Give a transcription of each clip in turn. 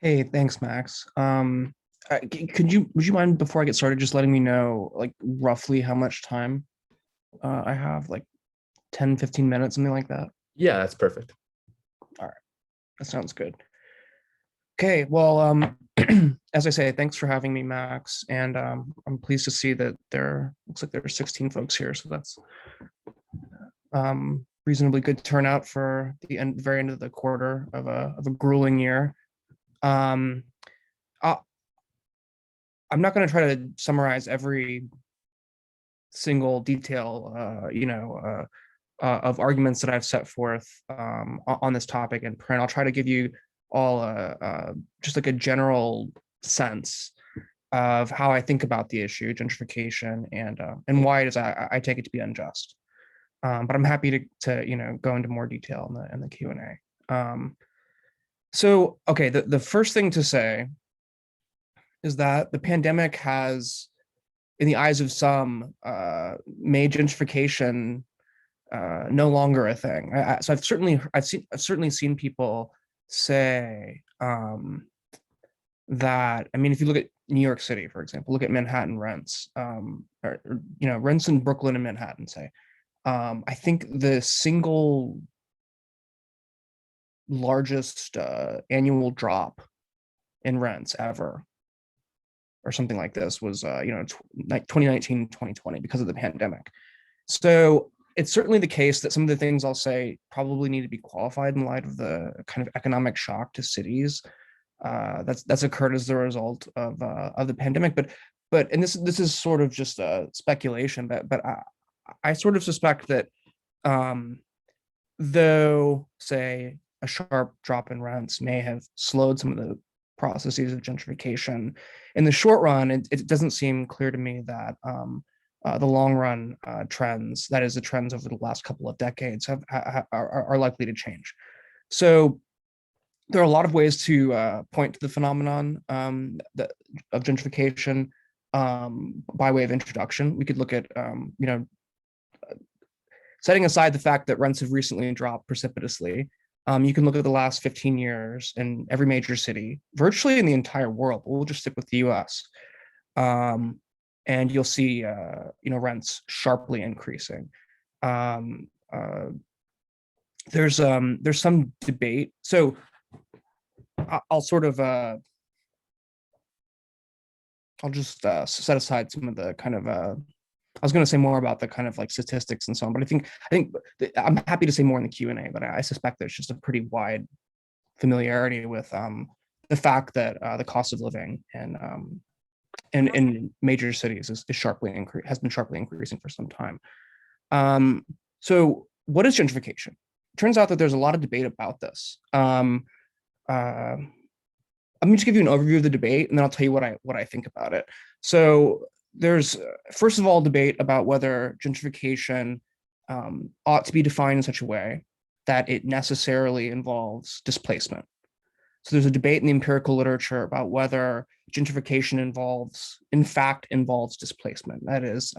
Hey, thanks, Max. Would you mind before I get started, just letting me know like roughly how much time I have, like 10, 15 minutes, something like that? Yeah, that's perfect. All right, that sounds good. Okay, well, as I say, thanks for having me, Max, and I'm pleased to see that there looks like there are 16 folks here, so that's reasonably good turnout for the very end of the quarter of a grueling year. Um, I, I'm not going to try to summarize every single detail, of arguments that I've set forth on this topic in print. I'll try to give you all just like a general sense of how I think about the issue, gentrification, and why it is I take it to be unjust. But I'm happy to go into more detail in the Q and A. So okay, the first thing to say is that the pandemic has, in the eyes of some, made gentrification no longer a thing. So I've certainly seen people say that. I mean, if you look at New York City, for example, look at Manhattan rents, rents in Brooklyn and Manhattan. Say, I think the single largest annual drop in rents ever, or something like this, was like 2019, 2020, because of the pandemic. So it's certainly the case that some of the things I'll say probably need to be qualified in light of the kind of economic shock to cities that's occurred as the result of the pandemic. But and this is sort of just a speculation, but I sort of suspect that, um, though, say, a sharp drop in rents may have slowed some of the processes of gentrification, in the short run, it doesn't seem clear to me that the long run trends, that is, the trends over the last couple of decades, are likely to change. So there are a lot of ways to point to the phenomenon of gentrification. By way of introduction, we could look at, setting aside the fact that rents have recently dropped precipitously. You can look at the last 15 years in every major city, virtually in the entire world. We'll just stick with the US. Um, and you'll see, rents sharply increasing. Um, uh, there's some debate. So I'll sort of I'll just set aside some of the kind of I was going to say more about the kind of like statistics and so on, but I think I'm happy to say more in the Q and A. But I suspect there's just a pretty wide familiarity with the fact that the cost of living in major cities is sharply has been sharply increasing for some time. Um, so what is gentrification? It turns out that there's a lot of debate about this. Uh, I'm going to give you an overview of the debate, and then I'll tell you what I think about it. So there's, first of all, debate about whether gentrification ought to be defined in such a way that it necessarily involves displacement. So there's a debate in the empirical literature about whether gentrification in fact, involves displacement. That is,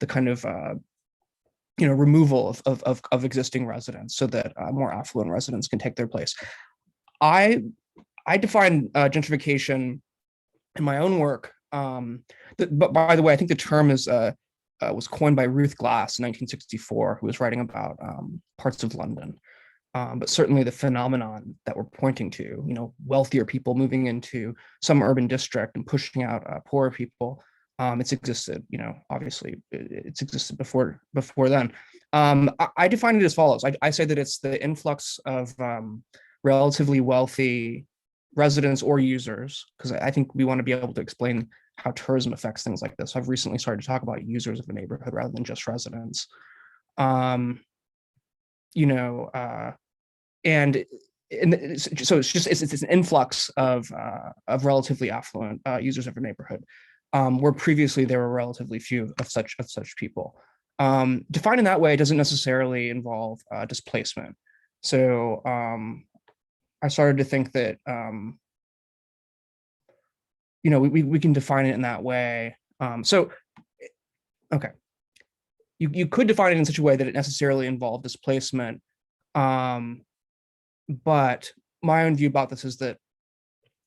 the kind of removal of existing residents so that more affluent residents can take their place. I I define gentrification in my own work. But by the way, I think the term is was coined by Ruth Glass in 1964, who was writing about parts of London. But certainly the phenomenon that we're pointing to, wealthier people moving into some urban district and pushing out poorer people, it's existed. Obviously, it's existed before then. I define it as follows. I say that it's the influx of relatively wealthy residents or users, because I think we want to be able to explain how tourism affects things like this. So I've recently started to talk about users of a neighborhood rather than just residents. Um, you know, and so it's an influx of relatively affluent users of a neighborhood, where previously there were relatively few of such people. Defined in that way doesn't necessarily involve displacement. So I started to think that we can define it in that way. So okay, you could define it in such a way that it necessarily involved displacement, but my own view about this is that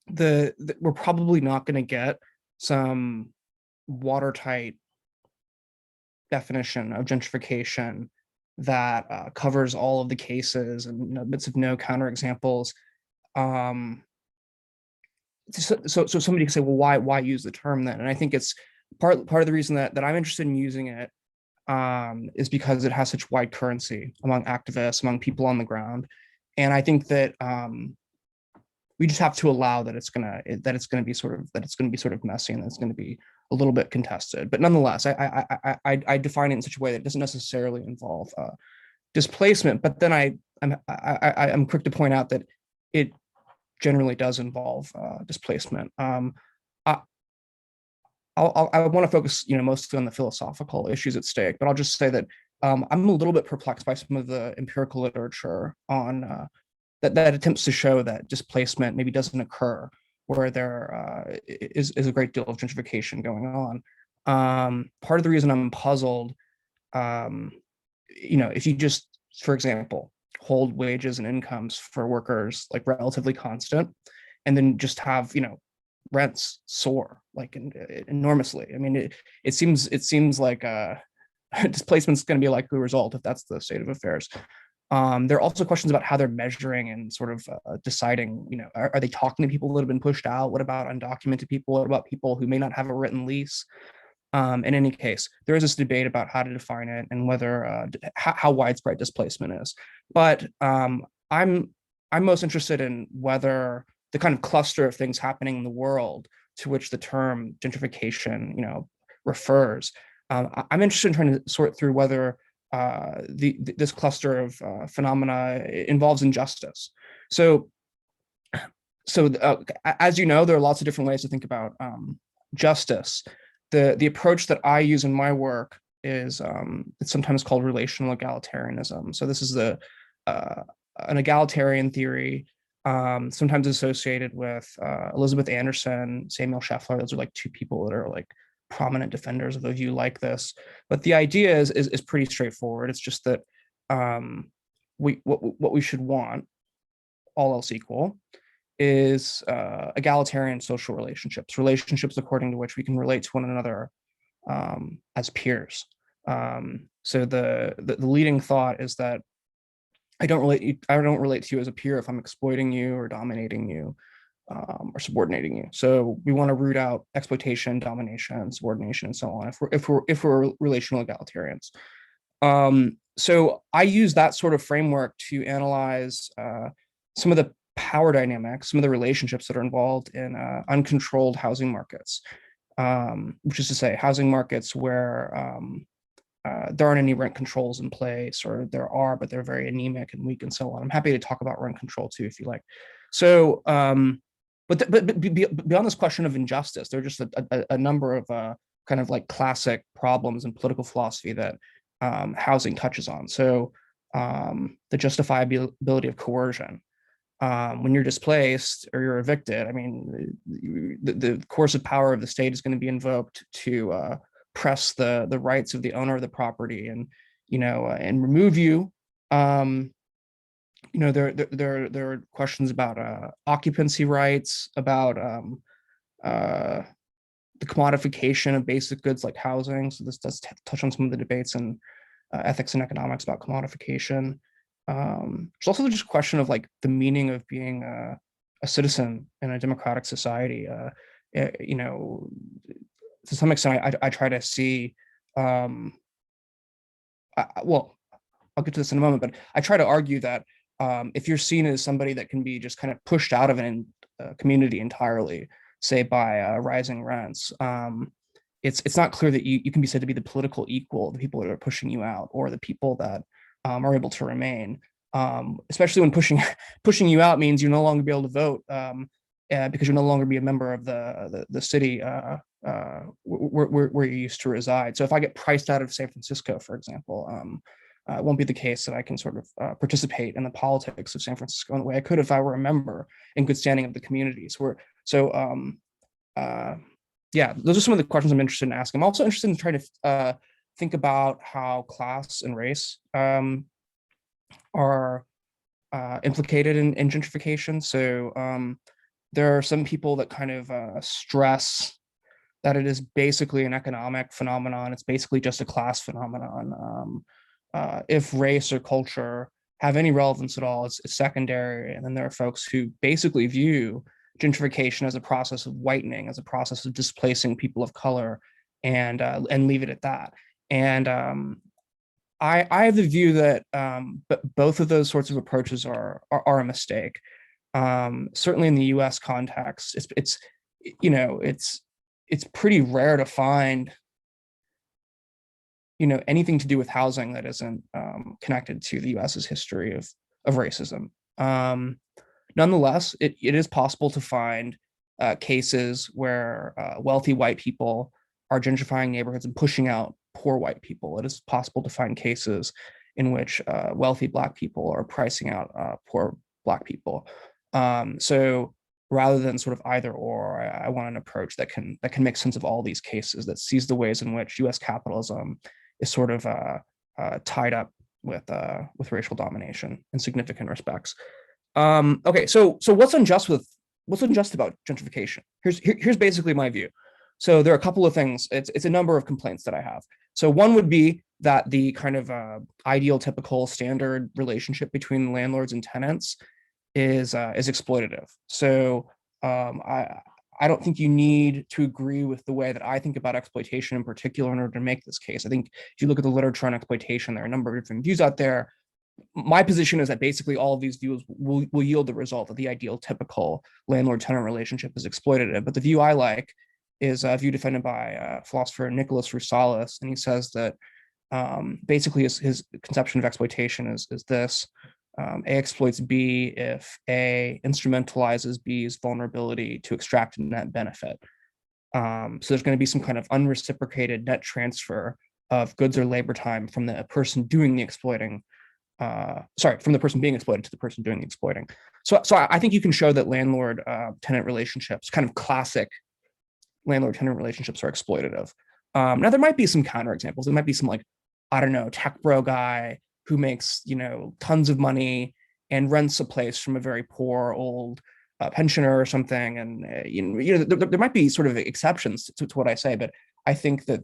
we're probably not going to get some watertight definition of gentrification that covers all of the cases and bits of no counterexamples. Um, so somebody can say, well, why use the term then? And I think it's part of the reason that I'm interested in using it is because it has such wide currency among activists, among people on the ground, and I think that we just have to allow that it's gonna be sort of messy and it's going to be a little bit contested. But nonetheless, I define it in such a way that it doesn't necessarily involve displacement. But then I'm quick to point out that it generally does involve displacement. I, I want to focus, mostly on the philosophical issues at stake, but I'll just say that I'm a little bit perplexed by some of the empirical literature on that attempts to show that displacement maybe doesn't occur where there is a great deal of gentrification going on. Part of the reason I'm puzzled, if you just, for example, hold wages and incomes for workers like relatively constant, and then just have rents soar like enormously. I mean, it seems like displacement is going to be a likely result if that's the state of affairs. There are also questions about how they're measuring and sort of deciding, are they talking to people that have been pushed out? What about undocumented people? What about people who may not have a written lease? In any case, there is this debate about how to define it and whether how widespread displacement is. But I'm most interested in whether the kind of cluster of things happening in the world to which the term gentrification, refers. I'm interested in trying to sort through whether this cluster of phenomena involves injustice. So as you know, there are lots of different ways to think about justice. The approach that I use in my work is it's sometimes called relational egalitarianism. So this is an egalitarian theory, sometimes associated with Elizabeth Anderson, Samuel Scheffler. Those are like two people that are like prominent defenders of a view like this. But the idea is pretty straightforward. It's just that what we should want, all else equal, is egalitarian social relationships according to which we can relate to one another as peers. So the leading thought is that I don't relate to you as a peer if I'm exploiting you or dominating you or subordinating you. So we want to root out exploitation, domination, subordination, and so on if we're relational egalitarians. So I use that sort of framework to analyze some of the power dynamics, some of the relationships that are involved in uncontrolled housing markets, which is to say housing markets where there aren't any rent controls in place, or there are, but they're very anemic and weak and so on. I'm happy to talk about rent control too, if you like. So, but beyond this question of injustice, there are just a number of kind of like classic problems in political philosophy that housing touches on. So the justifiability of coercion. When you're displaced or you're evicted, I mean, the coercive power of the state is going to be invoked to press the rights of the owner of the property and and remove you. There are questions about occupancy rights, about the commodification of basic goods like housing. So this does touch on some of the debates in ethics and economics about commodification. There's also just a question of like the meaning of being a citizen in a democratic society. To some extent, I try to see. Well, I'll get to this in a moment, but I try to argue that if you're seen as somebody that can be just kind of pushed out of a community entirely, say by rising rents, it's not clear that you can be said to be the political equal of the people that are pushing you out, or the people that are able to remain. Especially when pushing you out means you're no longer be able to vote because you'll no longer be a member of the city where you used to reside. So if I get priced out of San Francisco, for example, it won't be the case that I can sort of participate in the politics of San Francisco in the way I could if I were a member in good standing of the communities. Yeah, those are some of the questions I'm interested in asking. I'm also interested in trying to think about how class and race are implicated in gentrification. So there are some people that kind of stress that it is basically an economic phenomenon. It's basically just a class phenomenon. If race or culture have any relevance at all, it's secondary. And then there are folks who basically view gentrification as a process of whitening, as a process of displacing people of color, and leave it at that. And I have the view that both of those sorts of approaches are a mistake. Certainly in the U.S. context, it's you know it's pretty rare to find anything to do with housing that isn't connected to the U.S.'s history of racism. Nonetheless, it is possible to find cases where wealthy white people are gentrifying neighborhoods and pushing out poor white people. It is possible to find cases in which wealthy Black people are pricing out poor Black people. So rather than sort of either or, I want an approach that can make sense of all these cases, that sees the ways in which U.S. capitalism is sort of tied up with racial domination in significant respects. Okay, so what's unjust about gentrification? Here's basically my view. So there are a couple of things. It's a number of complaints that I have. So one would be that the kind of ideal, typical, standard relationship between landlords and tenants is exploitative. So I don't think you need to agree with the way that I think about exploitation in particular in order to make this case. I think if you look at the literature on exploitation, there are a number of different views out there. My position is that basically all of these views will yield the result that the ideal, typical landlord-tenant relationship is exploitative. But the view I like is a view defended by philosopher Nicholas Roussalis, and he says that basically his conception of exploitation is this: A exploits B if A instrumentalizes B's vulnerability to extract a net benefit. So there's going to be some kind of unreciprocated net transfer of goods or labor time from the person doing the exploiting. From the person being exploited to the person doing the exploiting. So I think you can show that landlord-tenant relationships, kind of classic landlord-tenant relationships, are exploitative. Now there might be some counterexamples. There might be some, like, I don't know, tech bro guy who makes tons of money and rents a place from a very poor old pensioner or something, and there might be sort of exceptions to what I say, but I think that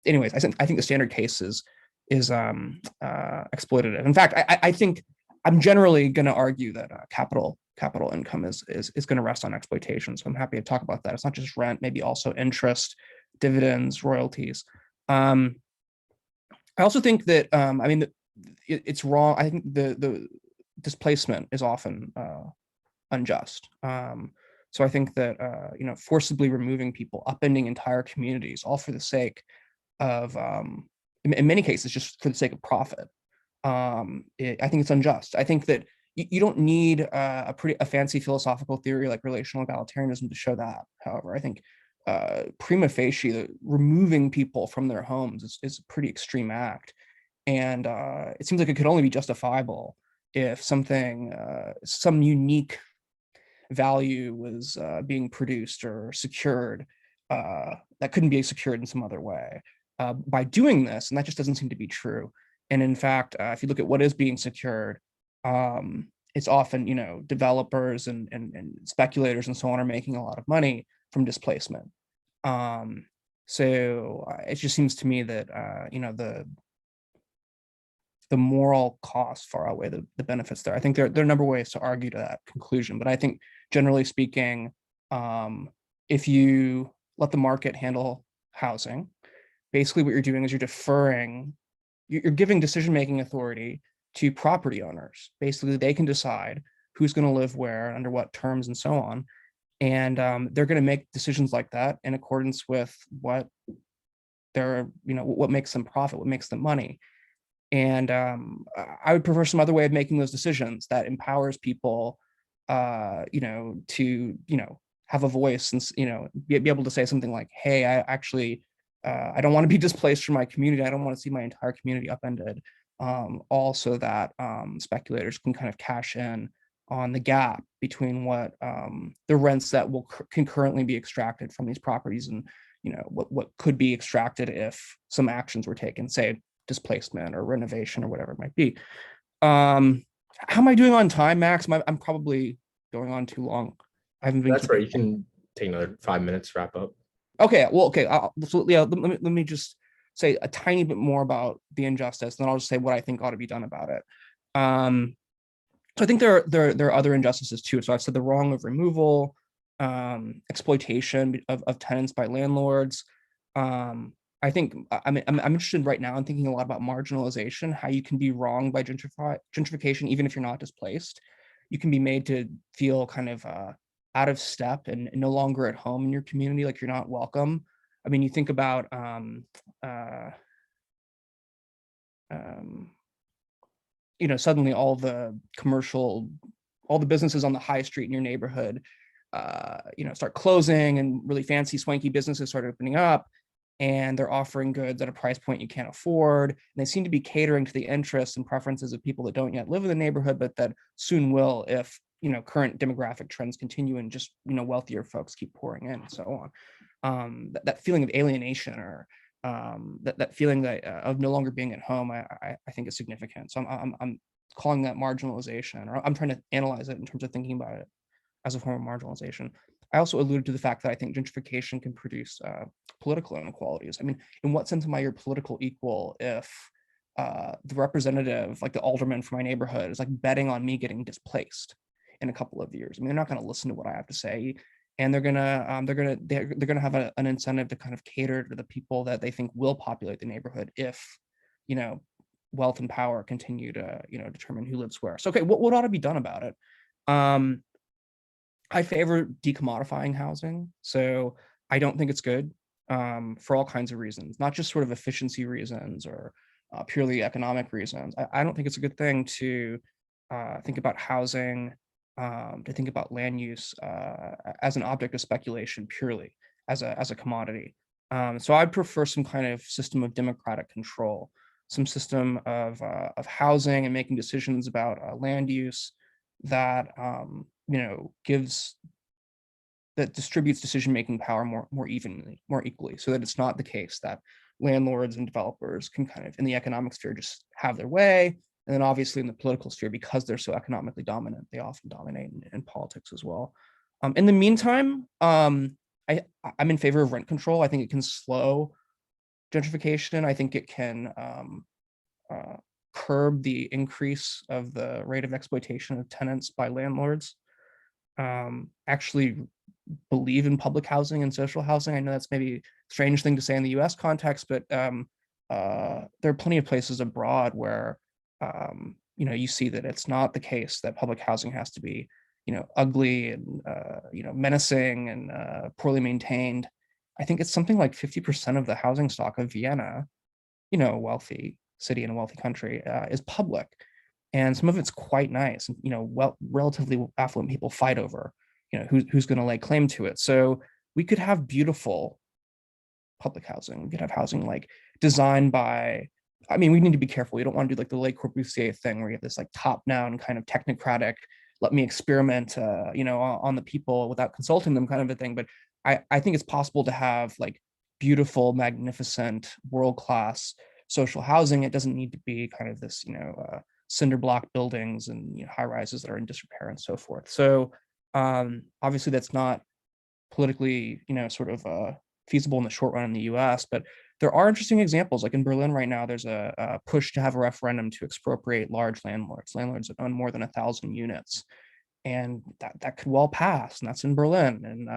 anyways, I think the standard case is exploitative. In fact, I think I'm generally going to argue that capital income is going to rest on exploitation. So I'm happy to talk about that. It's not just rent, maybe also interest, dividends, royalties. I also think that it's wrong. I think the displacement is often unjust. So I think that forcibly removing people, upending entire communities, all for the sake of in many cases just for the sake of profit. I think it's unjust. I think that you don't need a fancy philosophical theory like relational egalitarianism to show that. However, I think prima facie, removing people from their homes is a pretty extreme act, and it seems like it could only be justifiable if some unique value was being produced or secured that couldn't be secured in some other way. By doing this, and that just doesn't seem to be true. And in fact, if you look at what is being secured, it's often developers and speculators and so on are making a lot of money from displacement. So it just seems to me that the moral costs far outweigh the benefits there. I think there are a number of ways to argue to that conclusion, but I think generally speaking, if you let the market handle housing, basically what you're doing is you're giving decision-making authority to property owners. Basically, they can decide who's going to live where, under what terms, and so on. And they're going to make decisions like that in accordance with what makes them profit, what makes them money. And I would prefer some other way of making those decisions that empowers people, to have a voice and be able to say something like, "Hey, I don't want to be displaced from my community. I don't want to see my entire community upended." Also, that speculators can kind of cash in on the gap between what the rents that can currently be extracted from these properties and what could be extracted if some actions were taken, say displacement or renovation or whatever it might be. How am I doing on time, Max? I'm probably going on too long. I haven't been That's right. keeping. You can take another 5 minutes to wrap up. Okay, well, okay. So yeah, let me just say a tiny bit more about the injustice, then I'll just say what I think ought to be done about it. Um, so I think there are other injustices too. So I've said the wrong of removal, exploitation of tenants by landlords. I think I'm interested right now in thinking a lot about marginalization, how you can be wrong by gentrification, even if you're not displaced. You can be made to feel kind of out of step and no longer at home in your community, like you're not welcome. I mean, you think about uh, um, suddenly all the businesses on the high street in your neighborhood, start closing, and really fancy, swanky businesses start opening up, and they're offering goods at a price point you can't afford. And they seem to be catering to the interests and preferences of people that don't yet live in the neighborhood, but that soon will if current demographic trends continue and just wealthier folks keep pouring in and so on. That feeling of alienation, or that feeling that of no longer being at home, I think is significant. So I'm calling that marginalization, or I'm trying to analyze it in terms of thinking about it as a form of marginalization. I also alluded to the fact that I think gentrification can produce political inequalities. I mean, in what sense am I your political equal if the representative, like the alderman for my neighborhood, is like betting on me getting displaced in a couple of years? I mean, they're not going to listen to what I have to say, and they're gonna have an incentive to kind of cater to the people that they think will populate the neighborhood if you know wealth and power continue to determine who lives where. So okay, what ought to be done about it? um I favor decommodifying housing. So I don't think it's good, for all kinds of reasons, not just sort of efficiency reasons or purely economic reasons. I don't think it's a good thing to think about housing, to think about land use as an object of speculation purely, as a commodity. So I prefer some kind of system of democratic control, some system of housing and making decisions about land use that gives that distributes decision-making power more evenly, more equally, so that it's not the case that landlords and developers can kind of in the economic sphere just have their way. And then obviously in the political sphere, because they're so economically dominant, they often dominate in politics as well. In the meantime, I'm in favor of rent control. I think it can slow gentrification. I think it can uh, curb the increase of the rate of exploitation of tenants by landlords. Actually believe in public housing and social housing. I know that's maybe a strange thing to say in the US context, but there are plenty of places abroad where you see that it's not the case that public housing has to be ugly and menacing and poorly maintained. I think it's something like 50% of the housing stock of Vienna, a wealthy city in a wealthy country, is public, and some of it's quite nice. Relatively affluent people fight over who's going to lay claim to it. So we could have beautiful public housing. We could have housing like designed by, I mean, we need to be careful. We don't want to do like the Le Corbusier thing where you have this like top down kind of technocratic, let me experiment on the people without consulting them kind of a thing. But I think it's possible to have like beautiful, magnificent, world-class social housing. It doesn't need to be kind of this cinder block buildings and high rises that are in disrepair and so forth. So obviously that's not politically sort of feasible in the short run in the US, but there are interesting examples. Like in Berlin right now, there's a push to have a referendum to expropriate large landlords that own more than 1,000 units, and that could well pass, and that's in Berlin. And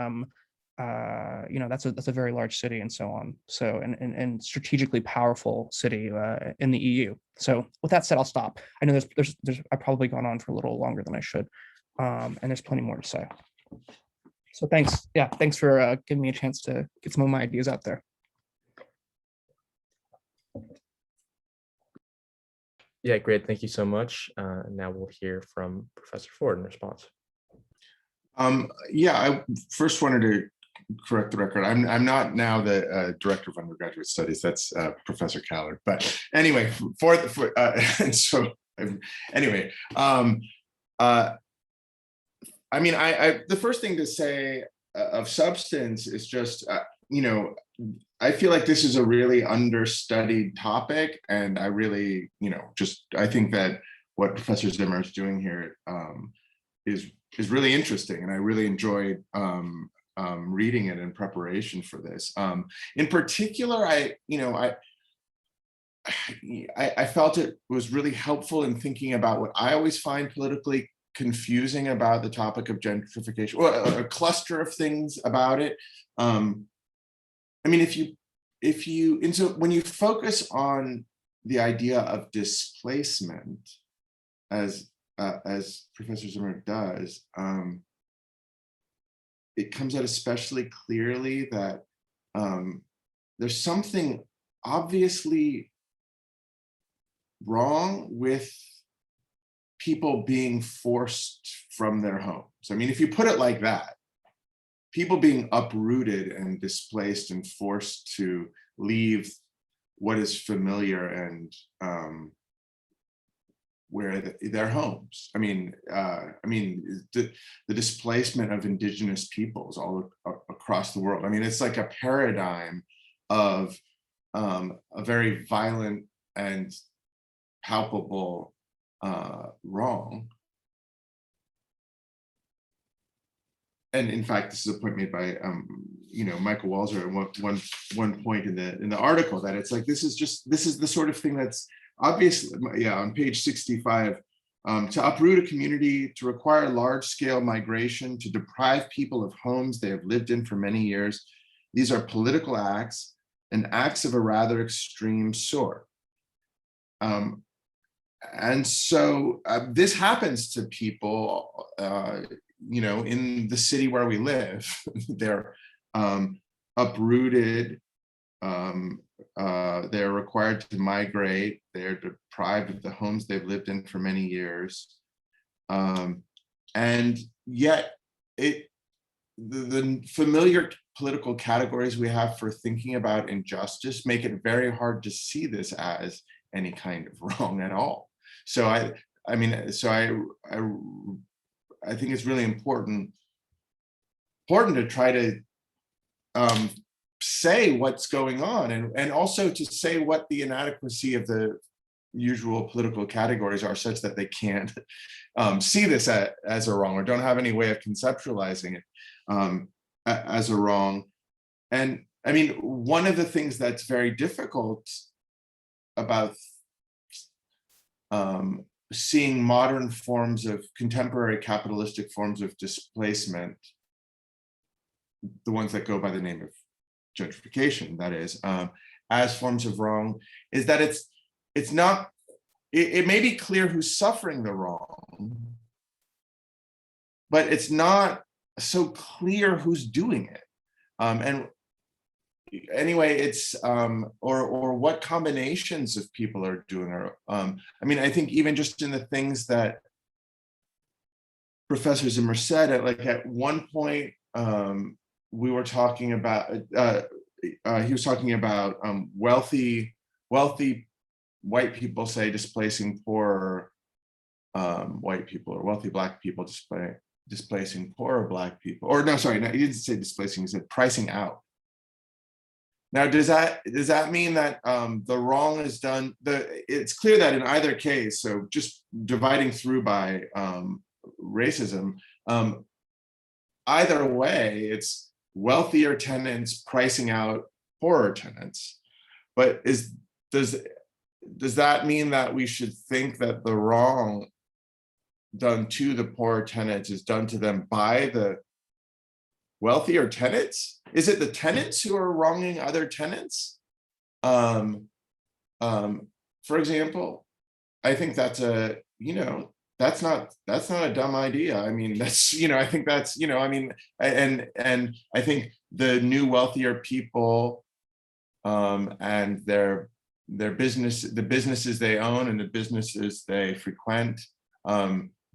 that's a very large city and so on. So and strategically powerful city in the EU. So with that said, I'll stop. I know there's I've probably gone on for a little longer than I should, and there's plenty more to say. So thanks. Yeah, thanks for giving me a chance to get some of my ideas out there. Yeah, great. Thank you so much. Now we'll hear from Professor Ford in response. Yeah, I first wanted to correct the record. I'm not now the director of undergraduate studies. That's Professor Callard. But anyway, so anyway, I mean, the first thing to say of substance is just, I feel like this is a really understudied topic, and I really, I think that what Professor Zimmer is doing here is really interesting, and I really enjoyed reading it in preparation for this. In particular, I felt it was really helpful in thinking about what I always find politically confusing about the topic of gentrification, or a cluster of things about it. I mean, and so when you focus on the idea of displacement, as Professor Zimmer does, it comes out especially clearly that there's something obviously wrong with people being forced from their homes. I mean, if you put it like that, people being uprooted and displaced and forced to leave what is familiar and where their homes. I mean, the displacement of indigenous peoples all across the world. I mean, it's like a paradigm of a very violent and palpable wrong. And in fact, this is a point made by Michael Walzer at one point in the article, that it's like this is the sort of thing that's obviously, on page 65, to uproot a community, to require large-scale migration, to deprive people of homes they have lived in for many years. These are political acts and acts of a rather extreme sort. And so this happens to people, in the city where we live. They're uprooted, they're required to migrate, they're deprived of the homes they've lived in for many years. And yet the familiar political categories we have for thinking about injustice make it very hard to see this as any kind of wrong at all. So I think it's really important to try to say what's going on, and also to say what the inadequacy of the usual political categories are, such that they can't see this as a wrong, or don't have any way of conceptualizing it as a wrong. And I mean, one of the things that's very difficult about seeing modern forms of contemporary capitalistic forms of displacement, the ones that go by the name of gentrification, that is, as forms of wrong, is that it's not, it may be clear who's suffering the wrong, but it's not so clear who's doing it. And anyway, it's or what combinations of people are doing it. I mean, I think even just in the things that Professor Zimmer said, at one point, we were talking about, he was talking about wealthy white people, say, displacing poorer white people, or wealthy Black people displacing poorer Black people. Or no, sorry, no, he didn't say displacing, he said pricing out. Now, does that mean that the wrong is done? It's clear that in either case, so just dividing through by racism, either way, it's wealthier tenants pricing out poorer tenants. But does that mean that we should think that the wrong done to the poorer tenants is done to them by the wealthier tenants? Is it the tenants who are wronging other tenants? For example, I think that's that's not a dumb idea. I mean, I think that's, I mean, and I think the new wealthier people and their business, the businesses they own and the businesses they frequent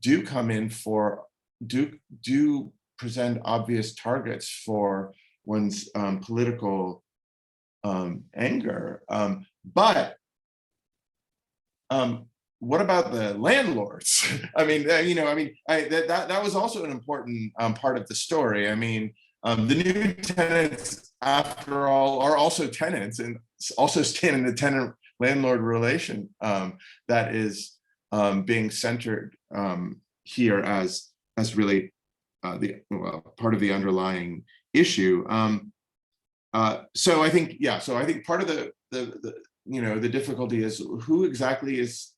do come in for, do present obvious targets for one's political anger. But what about the landlords? I mean, that was also an important part of the story. I mean, the new tenants, after all, are also tenants and also stand in the tenant-landlord relation that is being centered here as as really part of the underlying issue. So I think, yeah, so I think part of the difficulty is who exactly is,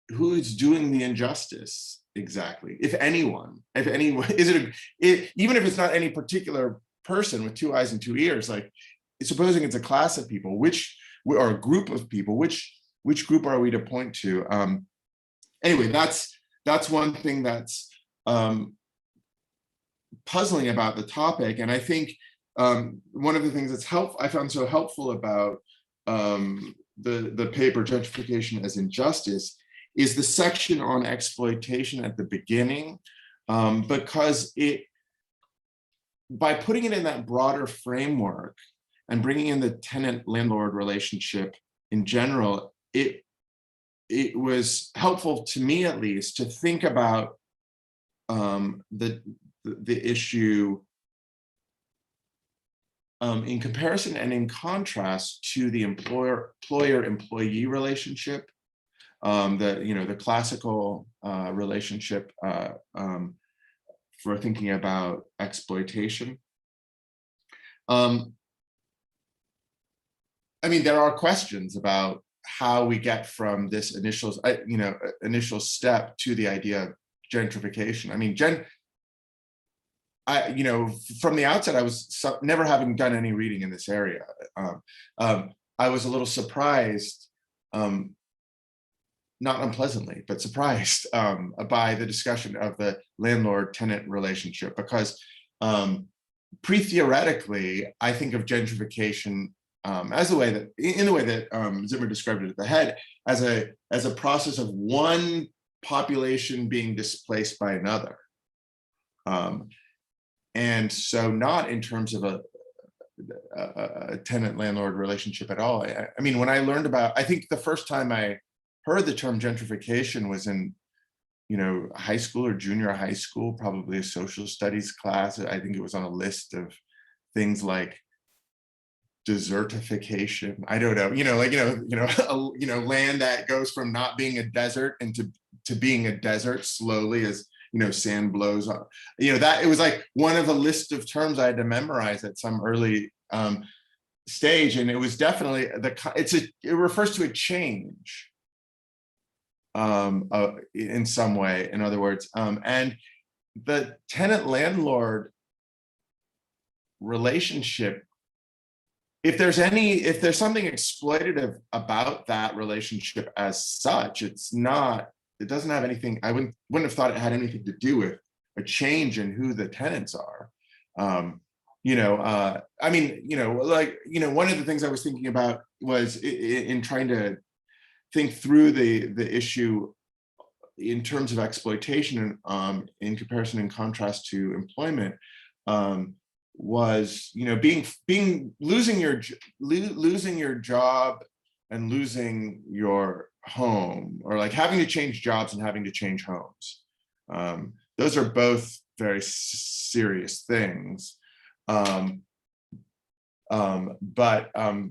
who is doing the injustice exactly, if anyone, is it even if it's not any particular person with two eyes and two ears, like supposing it's a class of people, or a group of people, which group are we to point to? Anyway, that's one thing that's puzzling about the topic. And I think one of the things that's I found so helpful about the paper Gentrification as Injustice is the section on exploitation at the beginning, because by putting it in that broader framework and bringing in the tenant-landlord relationship in general, it was helpful to me, at least, to think about the issue in comparison and in contrast to the employer-employee relationship, the classical relationship for thinking about exploitation. I mean, there are questions about how we get from this initial step to the idea of gentrification. I mean, from the outset, I was never having done any reading in this area. I was a little surprised, not unpleasantly, but surprised by the discussion of the landlord-tenant relationship, because pre-theoretically, I think of gentrification as in the way that Zimmer described it at the head, as a process of one population being displaced by another. And so not in terms of a tenant-landlord relationship at all. I mean, when I learned I think the first time I heard the term gentrification was in, high school or junior high school, probably a social studies class. I think it was on a list of things like desertification. I don't know, land that goes from not being a desert into being a desert slowly as sand blows on. That it was like one of a list of terms I had to memorize at some early stage, and it was definitely it refers to a change in some way, in other words, and the tenant-landlord relationship, if there's something exploitative about that relationship as such, it doesn't have anything, I wouldn't have thought it had anything to do with a change in who the tenants are. I mean, one of the things I was thinking about was in trying to think through the issue in terms of exploitation, in comparison and contrast to employment, was losing your job and losing your home, or like having to change jobs and having to change homes. Those are both very serious things. But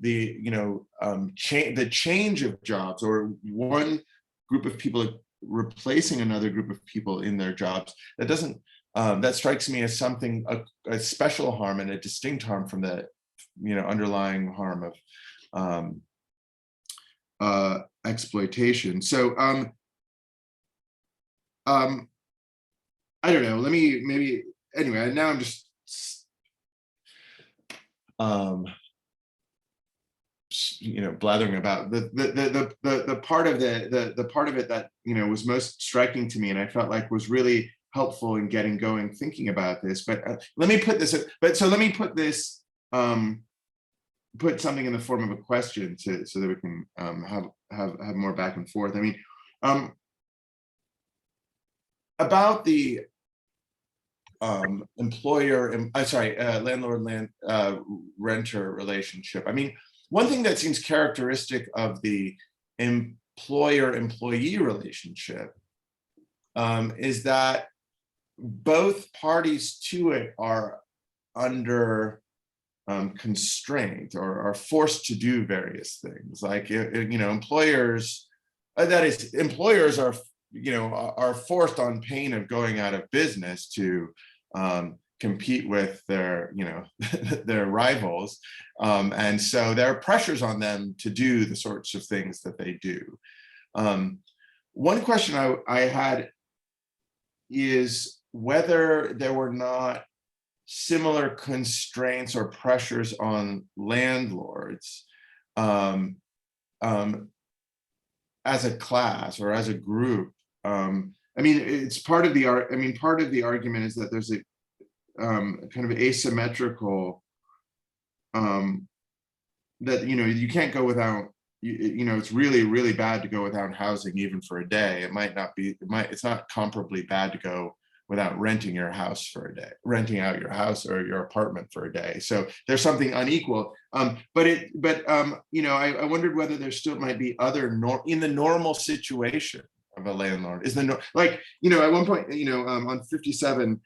the change of jobs, or one group of people replacing another group of people in their jobs, that strikes me as something, a special harm and a distinct harm from the underlying harm of exploitation. So I don't know, anyway, now I'm just blathering about the part of the part of it that was most striking to me, and I felt like was really helpful in getting going thinking about this. But let me put this put something in the form of a question so that we can have more back and forth. I mean, about the landlord renter relationship. I mean, one thing that seems characteristic of the employer-employee relationship is that both parties to it are under constraint, or are forced to do various things. Like employers, that is, employers are are forced on pain of going out of business to compete with their, their rivals. And so there are pressures on them to do the sorts of things that they do. One question I had is whether there were not similar constraints or pressures on landlords as a class or as a group. It's part of the argument is that there's a kind of asymmetrical that you can't go without. It's really, really bad to go without housing even for a day. It's not comparably bad to go without renting your house for a day, renting out your house or your apartment for a day. So there's something unequal. I wondered whether there still might be other in the normal situation of a landlord. At one point, on 57,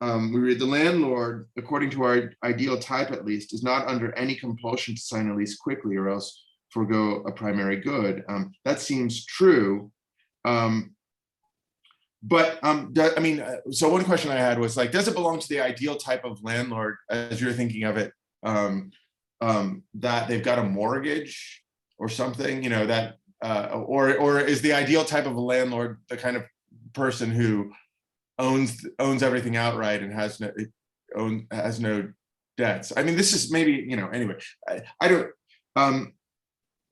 we read, the landlord, according to our ideal type at least, is not under any compulsion to sign a lease quickly or else forego a primary good. That seems true. So one question I had was does it belong to the ideal type of landlord, as you're thinking of it, that they've got a mortgage or something, or is the ideal type of a landlord the kind of person who owns everything outright and has no debts? This is maybe, anyway, I don't,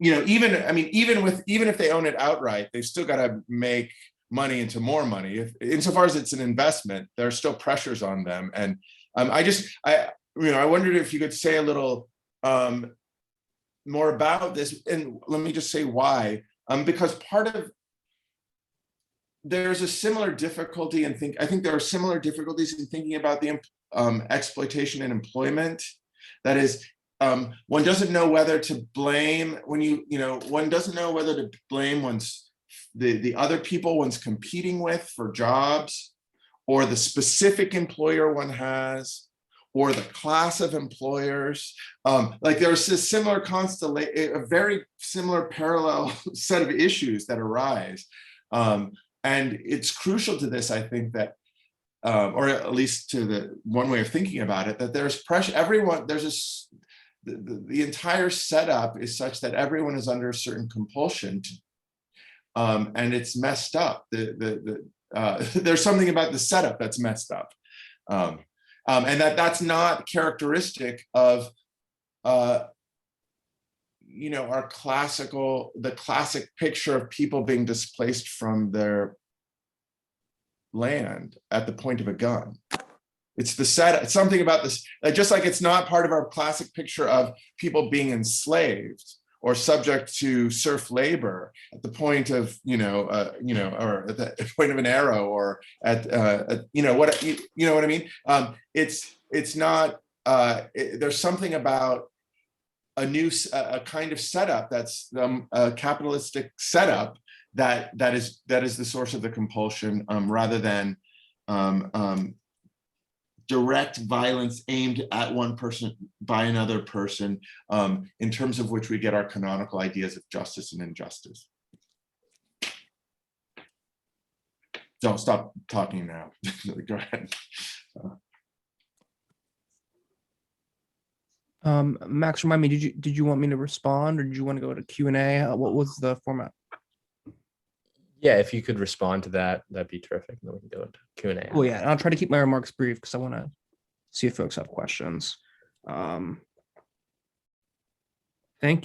even if they own it outright, they've still got to make money into more money. Insofar as it's an investment, there are still pressures on them. And I wondered if you could say a little more about this, and let me just say why. Because there's a similar difficulty I think there are similar difficulties in thinking about the exploitation and employment. That is, one doesn't know whether to blame one doesn't know whether to blame the other people one's competing with for jobs, or the specific employer one has, or the class of employers. There's a similar a very similar parallel set of issues that arise. And it's crucial to this, I think, that, or at least to the one way of thinking about it, that there's pressure, the entire setup is such that everyone is under a certain compulsion to, and it's messed up. There's something about the setup that's messed up. And that's not characteristic of the classic picture of people being displaced from their land at the point of a gun. It's the setup. It's something about this, just like it's not part of our classic picture of people being enslaved or subject to serf labor at the point of, or at the point of an arrow, or at what I mean? It's not, there's something about a kind of setup that's a capitalistic setup that is the source of the compulsion, rather than direct violence aimed at one person by another person, in terms of which we get our canonical ideas of justice and injustice. Don't stop talking now. Go ahead. Max, remind me, did you want me to respond, or did you want to go to Q&A? What was the format? Yeah, if you could respond to that, that'd be terrific. Then we can go into Q&A. Well, yeah, and I'll try to keep my remarks brief because I want to see if folks have questions. Thank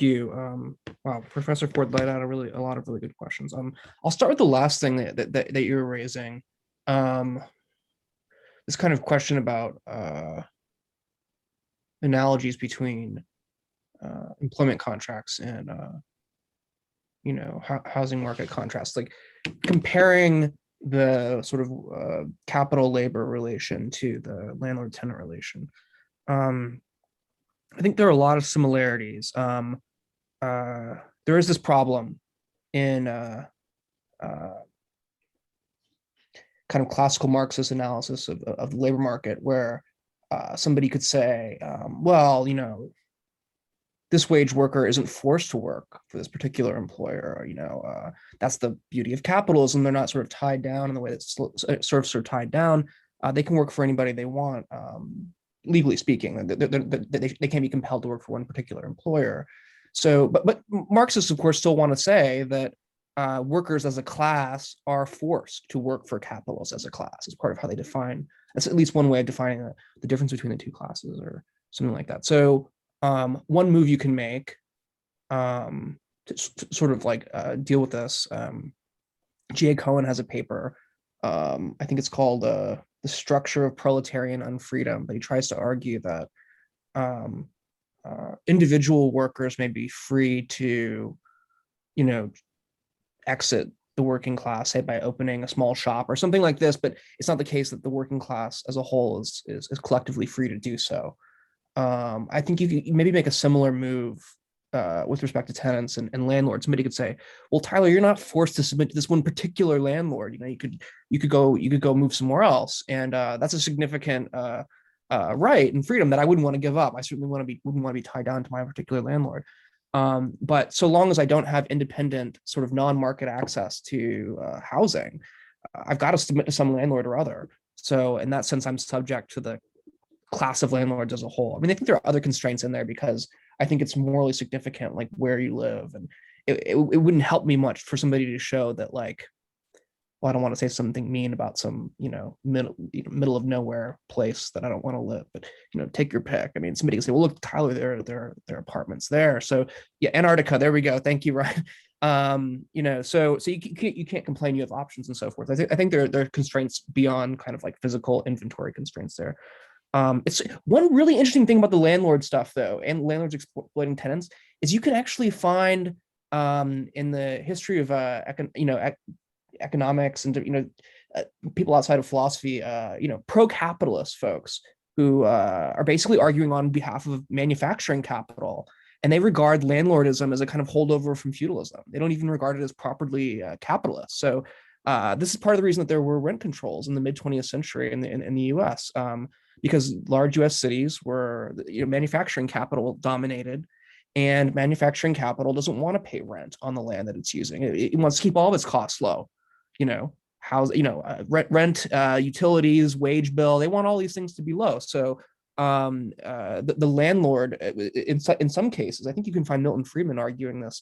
you. Wow, Professor Ford laid out a lot of really good questions. I'll start with the last thing that you were raising. This kind of question about analogies between employment contracts and housing market contracts, like comparing the sort of capital labor relation to the landlord tenant relation. I think there are a lot of similarities. There is this problem in kind of classical Marxist analysis of the labor market, where somebody could say, well, this wage worker isn't forced to work for this particular employer. Or, that's the beauty of capitalism. They're not sort of tied down in the way that serfs are tied down. They can work for anybody they want, legally speaking. They can't be compelled to work for one particular employer. So, but Marxists, of course, still want to say that workers as a class are forced to work for capitalists as a class, as part of how they define. That's at least one way of defining the difference between the two classes, or something like that. So one move you can make to sort of like deal with this. G.A. Cohen has a paper. I think it's called "The Structure of Proletarian Unfreedom," but he tries to argue that individual workers may be free to, exit the working class, say by opening a small shop or something like this, but it's not the case that the working class as a whole is collectively free to do so. I think you could maybe make a similar move with respect to tenants and landlords. Somebody could say, "Well, Tyler, you're not forced to submit to this one particular landlord. You could go move somewhere else, and that's a significant right and freedom that I wouldn't want to give up. I certainly wouldn't want to be tied down to my particular landlord. But so long as I don't have independent sort of non-market access to housing, I've got to submit to some landlord or other. So in that sense, I'm subject to the class of landlords as a whole. I mean, I think there are other constraints in there because I think it's morally significant, like where you live. And it wouldn't help me much for somebody to show that, like, well, I don't want to say something mean about some, middle of nowhere place that I don't want to live, but, take your pick. I mean, somebody can say, well, look, Tyler, there are apartments there. So yeah, Antarctica, there we go. Thank you, Ryan. So you can't complain. You have options and so forth. I think there are constraints beyond kind of like physical inventory constraints there. It's one really interesting thing about the landlord stuff, though, and landlords exploiting tenants, is you can actually find in the history of economics and people outside of philosophy, pro-capitalist folks who are basically arguing on behalf of manufacturing capital, and they regard landlordism as a kind of holdover from feudalism. They don't even regard it as properly capitalist. So this is part of the reason that there were rent controls in the mid 20th century in the U.S. Because large U.S. cities were manufacturing capital dominated. And manufacturing capital doesn't want to pay rent on the land that it's using. It wants to keep all of its costs low. Rent, utilities, wage bill. They want all these things to be low. So the landlord, in some cases, I think you can find Milton Friedman arguing this,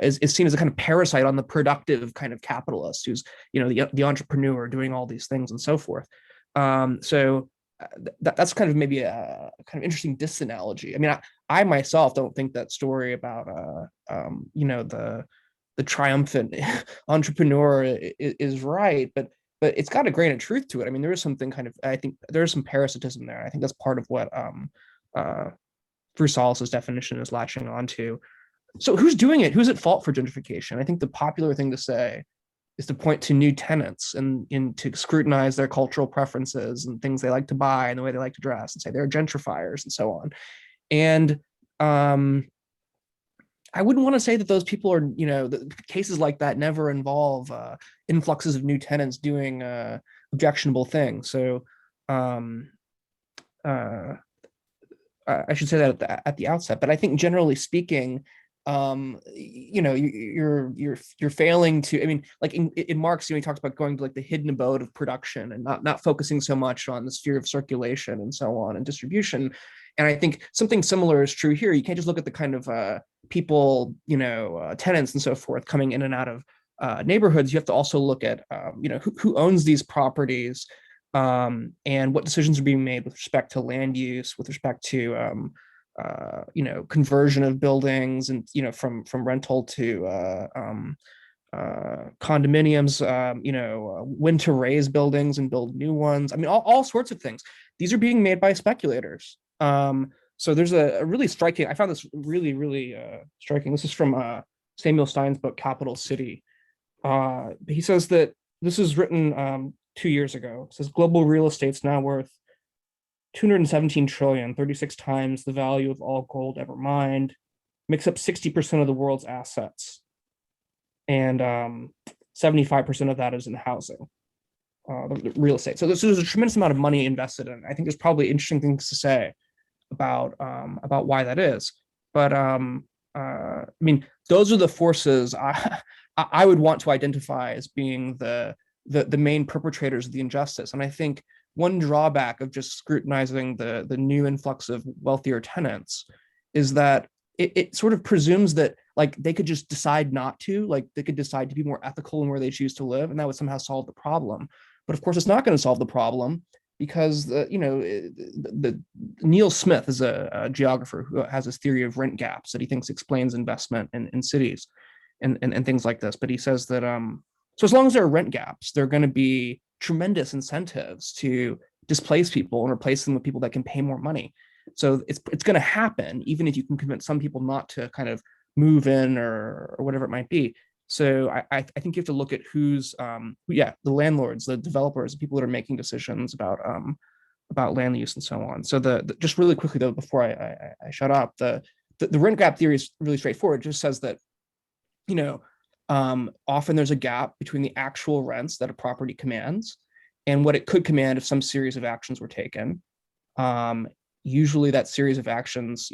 is seen as a kind of parasite on the productive kind of capitalist who's the entrepreneur doing all these things and so forth. That's kind of maybe a kind of interesting disanalogy. I mean, I myself don't think that story about the triumphant entrepreneur is right, but it's got a grain of truth to it. I mean, there is something kind of, I think there is some parasitism there. I think that's part of what Bruce definition is latching onto. So who's doing it? Who's at fault for gentrification? I think the popular thing to say is to point to new tenants and to scrutinize their cultural preferences and things they like to buy and the way they like to dress and say they're gentrifiers and so on. And I wouldn't want to say that those people are, the cases like that never involve influxes of new tenants doing objectionable things. So I should say that at the outset. But I think generally speaking, you're failing to. I mean, like in Marx, he talks about going to like the hidden abode of production and not focusing so much on the sphere of circulation and so on and distribution. And I think something similar is true here. You can't just look at the kind of people, tenants and so forth coming in and out of neighborhoods. You have to also look at, who owns these properties and what decisions are being made with respect to land use, with respect to, conversion of buildings and, from rental to condominiums, when to raise buildings and build new ones. I mean, all sorts of things. These are being made by speculators. So there's a really striking, I found this really, really striking. This is from Samuel Stein's book, Capital City. He says that this is written 2 years ago. It says global real estate's now worth 217 trillion, 36 times the value of all gold ever mined, makes up 60% of the world's assets. And 75% of that is in housing, real estate. So there's a tremendous amount of money invested in it. I think there's probably interesting things to say about why that is. But I mean, those are the forces I would want to identify as being the main perpetrators of the injustice. And I think one drawback of just scrutinizing the new influx of wealthier tenants is that it sort of presumes that like they could just decide not to, like they could decide to be more ethical in where they choose to live, and that would somehow solve the problem. But of course, it's not going to solve the problem because the Neil Smith is a geographer who has this theory of rent gaps that he thinks explains investment in cities and things like this. But he says that so as long as there are rent gaps, there are going to be tremendous incentives to displace people and replace them with people that can pay more money. So it's going to happen, even if you can convince some people not to kind of move in or whatever it might be. So I think you have to look at who's the landlords, the developers, the people that are making decisions about land use and so on. So the just really quickly though, before I shut up, the rent gap theory is really straightforward. It just says that often there's a gap between the actual rents that a property commands and what it could command if some series of actions were taken. Usually that series of actions,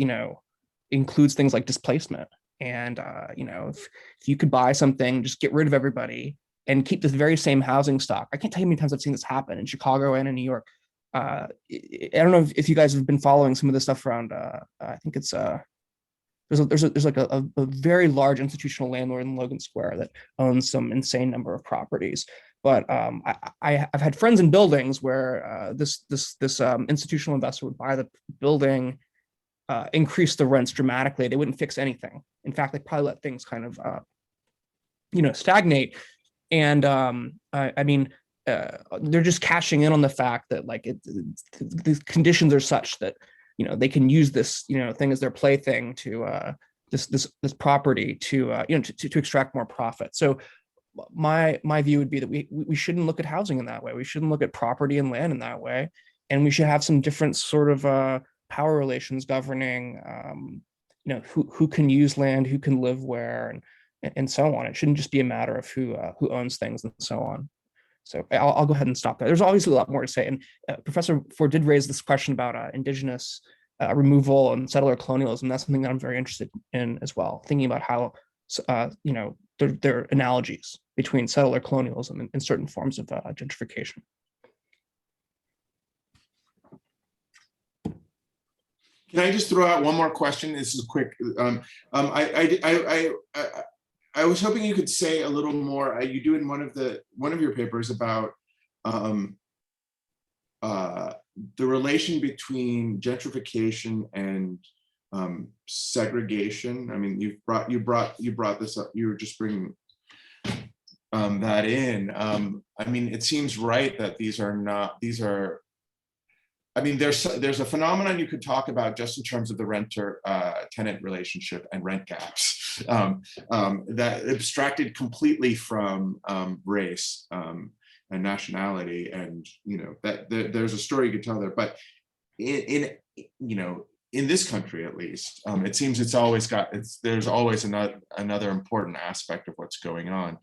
includes things like displacement. And, if you could buy something, just get rid of everybody and keep the very same housing stock. I can't tell you how many times I've seen this happen in Chicago and in New York. I don't know if you guys have been following some of the stuff around, I think it's, there's like a very large institutional landlord in Logan Square that owns some insane number of properties. But I've had friends in buildings where this institutional investor would buy the building, increase the rents dramatically. They wouldn't fix anything. In fact, they probably let things kind of stagnate. And I mean, they're just cashing in on the fact that like the conditions are such that they can use this thing as their plaything to this property to extract more profit. So my view would be that we shouldn't look at housing in that way. We shouldn't look at property and land in that way, and we should have some different sort of power relations governing who can use land, who can live where, and so on. It shouldn't just be a matter of who owns things and so on. So I'll go ahead and stop there. There's obviously a lot more to say, and Professor Ford did raise this question about indigenous removal and settler colonialism. That's something that I'm very interested in as well, thinking about how there are analogies between settler colonialism and certain forms of gentrification. Can I just throw out one more question? This is quick. I was hoping you could say a little more. You do in one of your papers about the relation between gentrification and segregation. I mean, you brought this up. You were just bringing that in. I mean, it seems right that these are. I mean, there's a phenomenon you could talk about just in terms of the renter tenant relationship and rent gaps that abstracted completely from race and nationality, and that there's a story you could tell there. But in this country, at least, it seems there's always another important aspect of what's going on,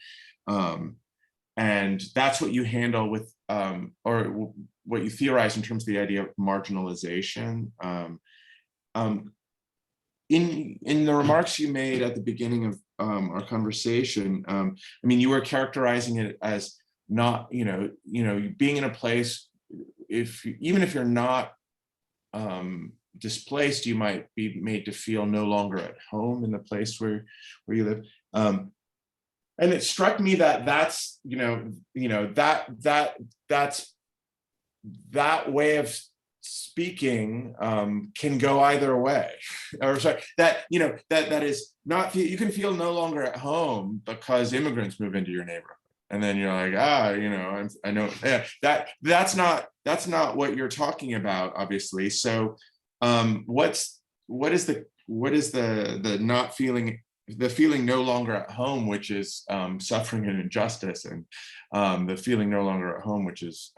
and that's what you handle with or what you theorize in terms of the idea of marginalization. In the remarks you made at the beginning of our conversation, I mean, you were characterizing it as not, being in a place, even if you're not displaced, you might be made to feel no longer at home in the place where you live. And it struck me that's that way of speaking can go either way, or sorry, that is not, you can feel no longer at home because immigrants move into your neighborhood, and then you're like, I know, yeah, that's not what you're talking about, obviously. So what is the not feeling, the feeling no longer at home, which is suffering and injustice, and the feeling no longer at home, which is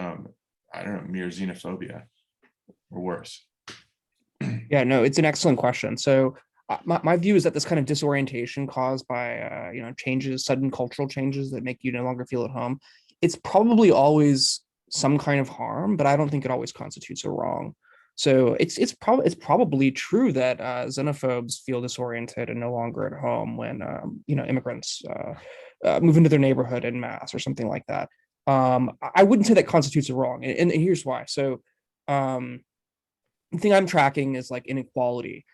I don't know, mere xenophobia or worse? Yeah, no, it's an excellent question. So my view is that this kind of disorientation caused by changes, sudden cultural changes that make you no longer feel at home, it's probably always some kind of harm, but I don't think it always constitutes a wrong. So it's probably true that xenophobes feel disoriented and no longer at home when immigrants move into their neighborhood en masse or something like that. I wouldn't say that constitutes a wrong, and here's why. So the thing I'm tracking is like inequality,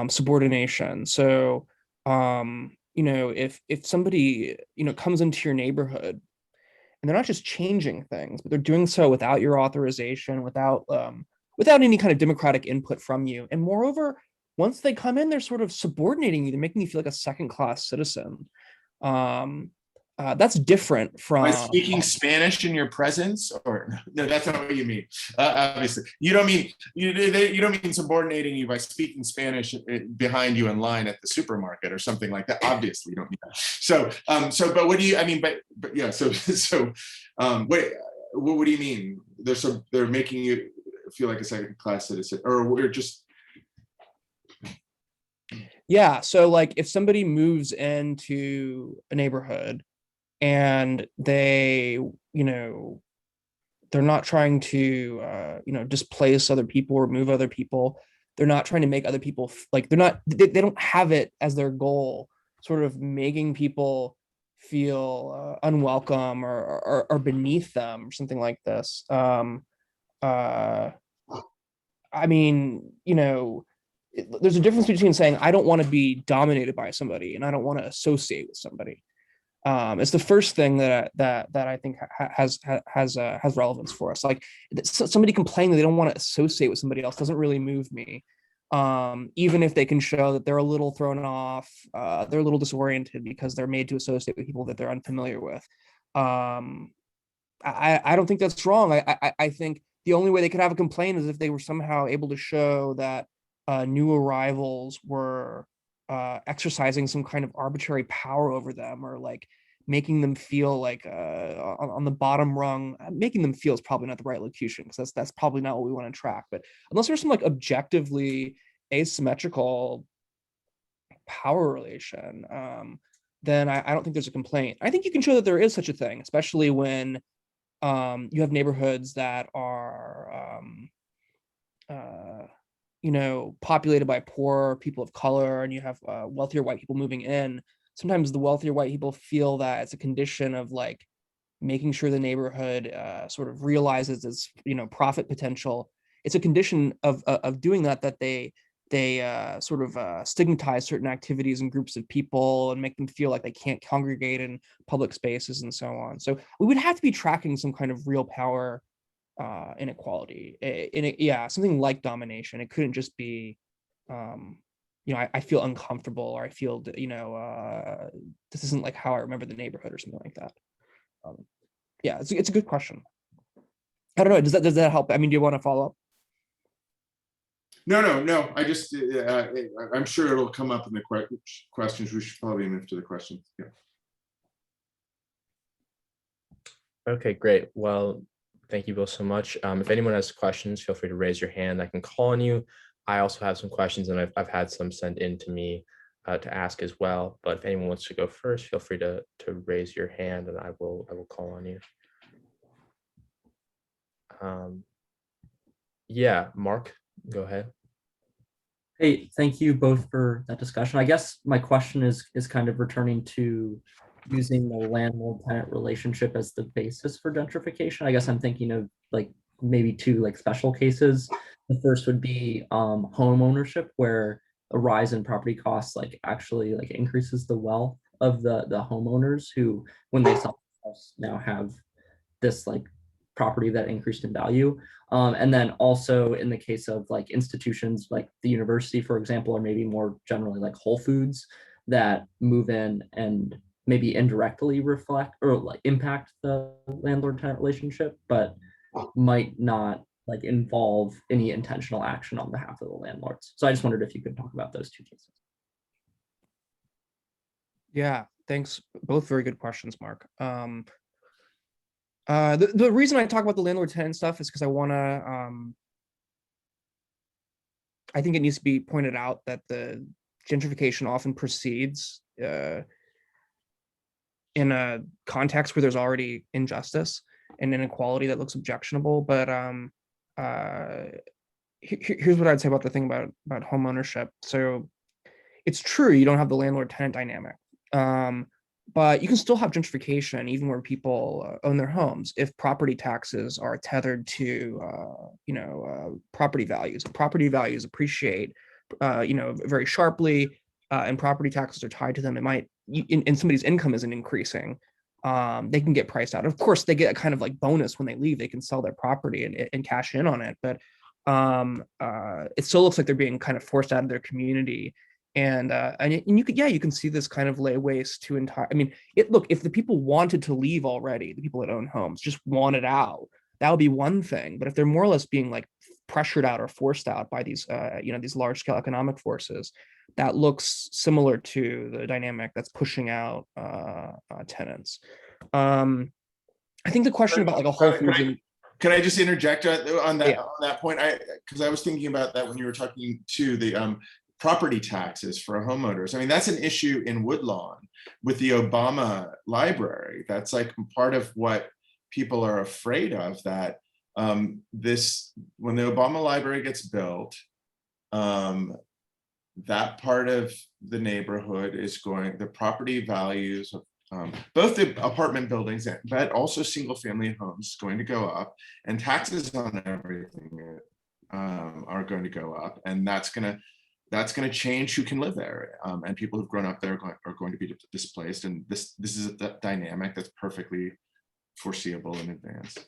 subordination. So if somebody comes into your neighborhood and they're not just changing things, but they're doing so without your authorization, without any kind of democratic input from you. And moreover, once they come in, they're sort of subordinating you. They're making you feel like a second-class citizen. That's different from By speaking Spanish in your presence, or no, that's not what you mean. Obviously, you don't mean subordinating you by speaking Spanish behind you in line at the supermarket or something like that. Obviously, you don't mean that. But what do you? I mean, but yeah. Wait, what do you mean? They're making you feel like a second-class citizen, or we're just. Yeah, so like if somebody moves into a neighborhood and they're not trying to displace other people or move other people, they're not trying to make other people like they don't have it as their goal, sort of making people feel unwelcome or beneath them or something like this. I mean, there's a difference between saying I don't want to be dominated by somebody and I don't want to associate with somebody. It's the first thing that I think has relevance for us. Like somebody complaining that they don't want to associate with somebody else doesn't really move me, even if they can show that they're a little thrown off, they're a little disoriented because they're made to associate with people that they're unfamiliar with. I don't think that's wrong. I think the only way they could have a complaint is if they were somehow able to show that new arrivals were exercising some kind of arbitrary power over them, or like making them feel like on the bottom rung. Making them feel is probably not the right locution, because that's probably not what we want to track. But unless there's some like objectively asymmetrical power relation, then I don't think there's a complaint. I think you can show that there is such a thing, especially when you have neighborhoods that are populated by poor people of color, and you have wealthier white people moving in. Sometimes the wealthier white people feel that it's a condition of like making sure the neighborhood sort of realizes its profit potential. It's a condition of doing that they sort of stigmatize certain activities and groups of people and make them feel like they can't congregate in public spaces and so on. So we would have to be tracking some kind of real power inequality in it. Yeah, something like domination. It couldn't just be I feel uncomfortable, or I feel this isn't like how I remember the neighborhood or something like that. Yeah, it's a good question. I don't know, does that help? I mean, do you want to follow up? No. I just I'm sure it'll come up in the questions. We should probably move to the questions. Yeah. Okay, great. Well, thank you both so much. If anyone has questions, feel free to raise your hand. I can call on you. I also have some questions, and I've had some sent in to me to ask as well. But if anyone wants to go first, feel free to raise your hand, and I will call on you. Yeah, Mark, go ahead. Hey, thank you both for that discussion. I guess my question is kind of returning to using the landlord-tenant relationship as the basis for gentrification. I guess I'm thinking of like maybe two like special cases. The first would be home ownership, where a rise in property costs like actually like increases the wealth of the homeowners who, when they sell the house, now have this like property that increased in value. And then also in the case of like institutions like the university, for example, or maybe more generally like Whole Foods, that move in and maybe indirectly reflect or like impact the landlord-tenant relationship, but might not like involve any intentional action on behalf of the landlords. So I just wondered if you could talk about those two cases. Yeah, thanks. Both very good questions, Mark. The reason I talk about the landlord tenant stuff is because I think it needs to be pointed out that the gentrification often proceeds in a context where there's already injustice and inequality that looks objectionable. But here's what I'd say about the thing about home ownership. So it's true you don't have the landlord-tenant dynamic, but you can still have gentrification even where people own their homes if property taxes are tethered to property values. If property values appreciate very sharply, and property taxes are tied to them, it might and somebody's income isn't increasing, they can get priced out. Of course, they get a kind of like bonus when they leave. They can sell their property and cash in on it, but it still looks like they're being kind of forced out of their community. And you could, you can see this kind of lay waste to entire. I mean, look, if the people wanted to leave already, the people that own homes just wanted out, that would be one thing. But if they're more or less being like pressured out or forced out by these these large scale economic forces, that looks similar to the dynamic that's pushing out tenants. I think the question about like a Whole Foods and can I just interject on that Yeah. on that point? Because I was thinking about that when you were talking to the property taxes for homeowners. I mean, that's an issue in Woodlawn with the Obama library. That's like part of what people are afraid of, that this, when the Obama library gets built, that part of the neighborhood is going, the property values of both the apartment buildings, but also single family homes is going to go up, and taxes on everything are going to go up, and that's going to change who can live there, and people who've grown up there are going to be displaced, and this is a dynamic that's perfectly foreseeable in advance.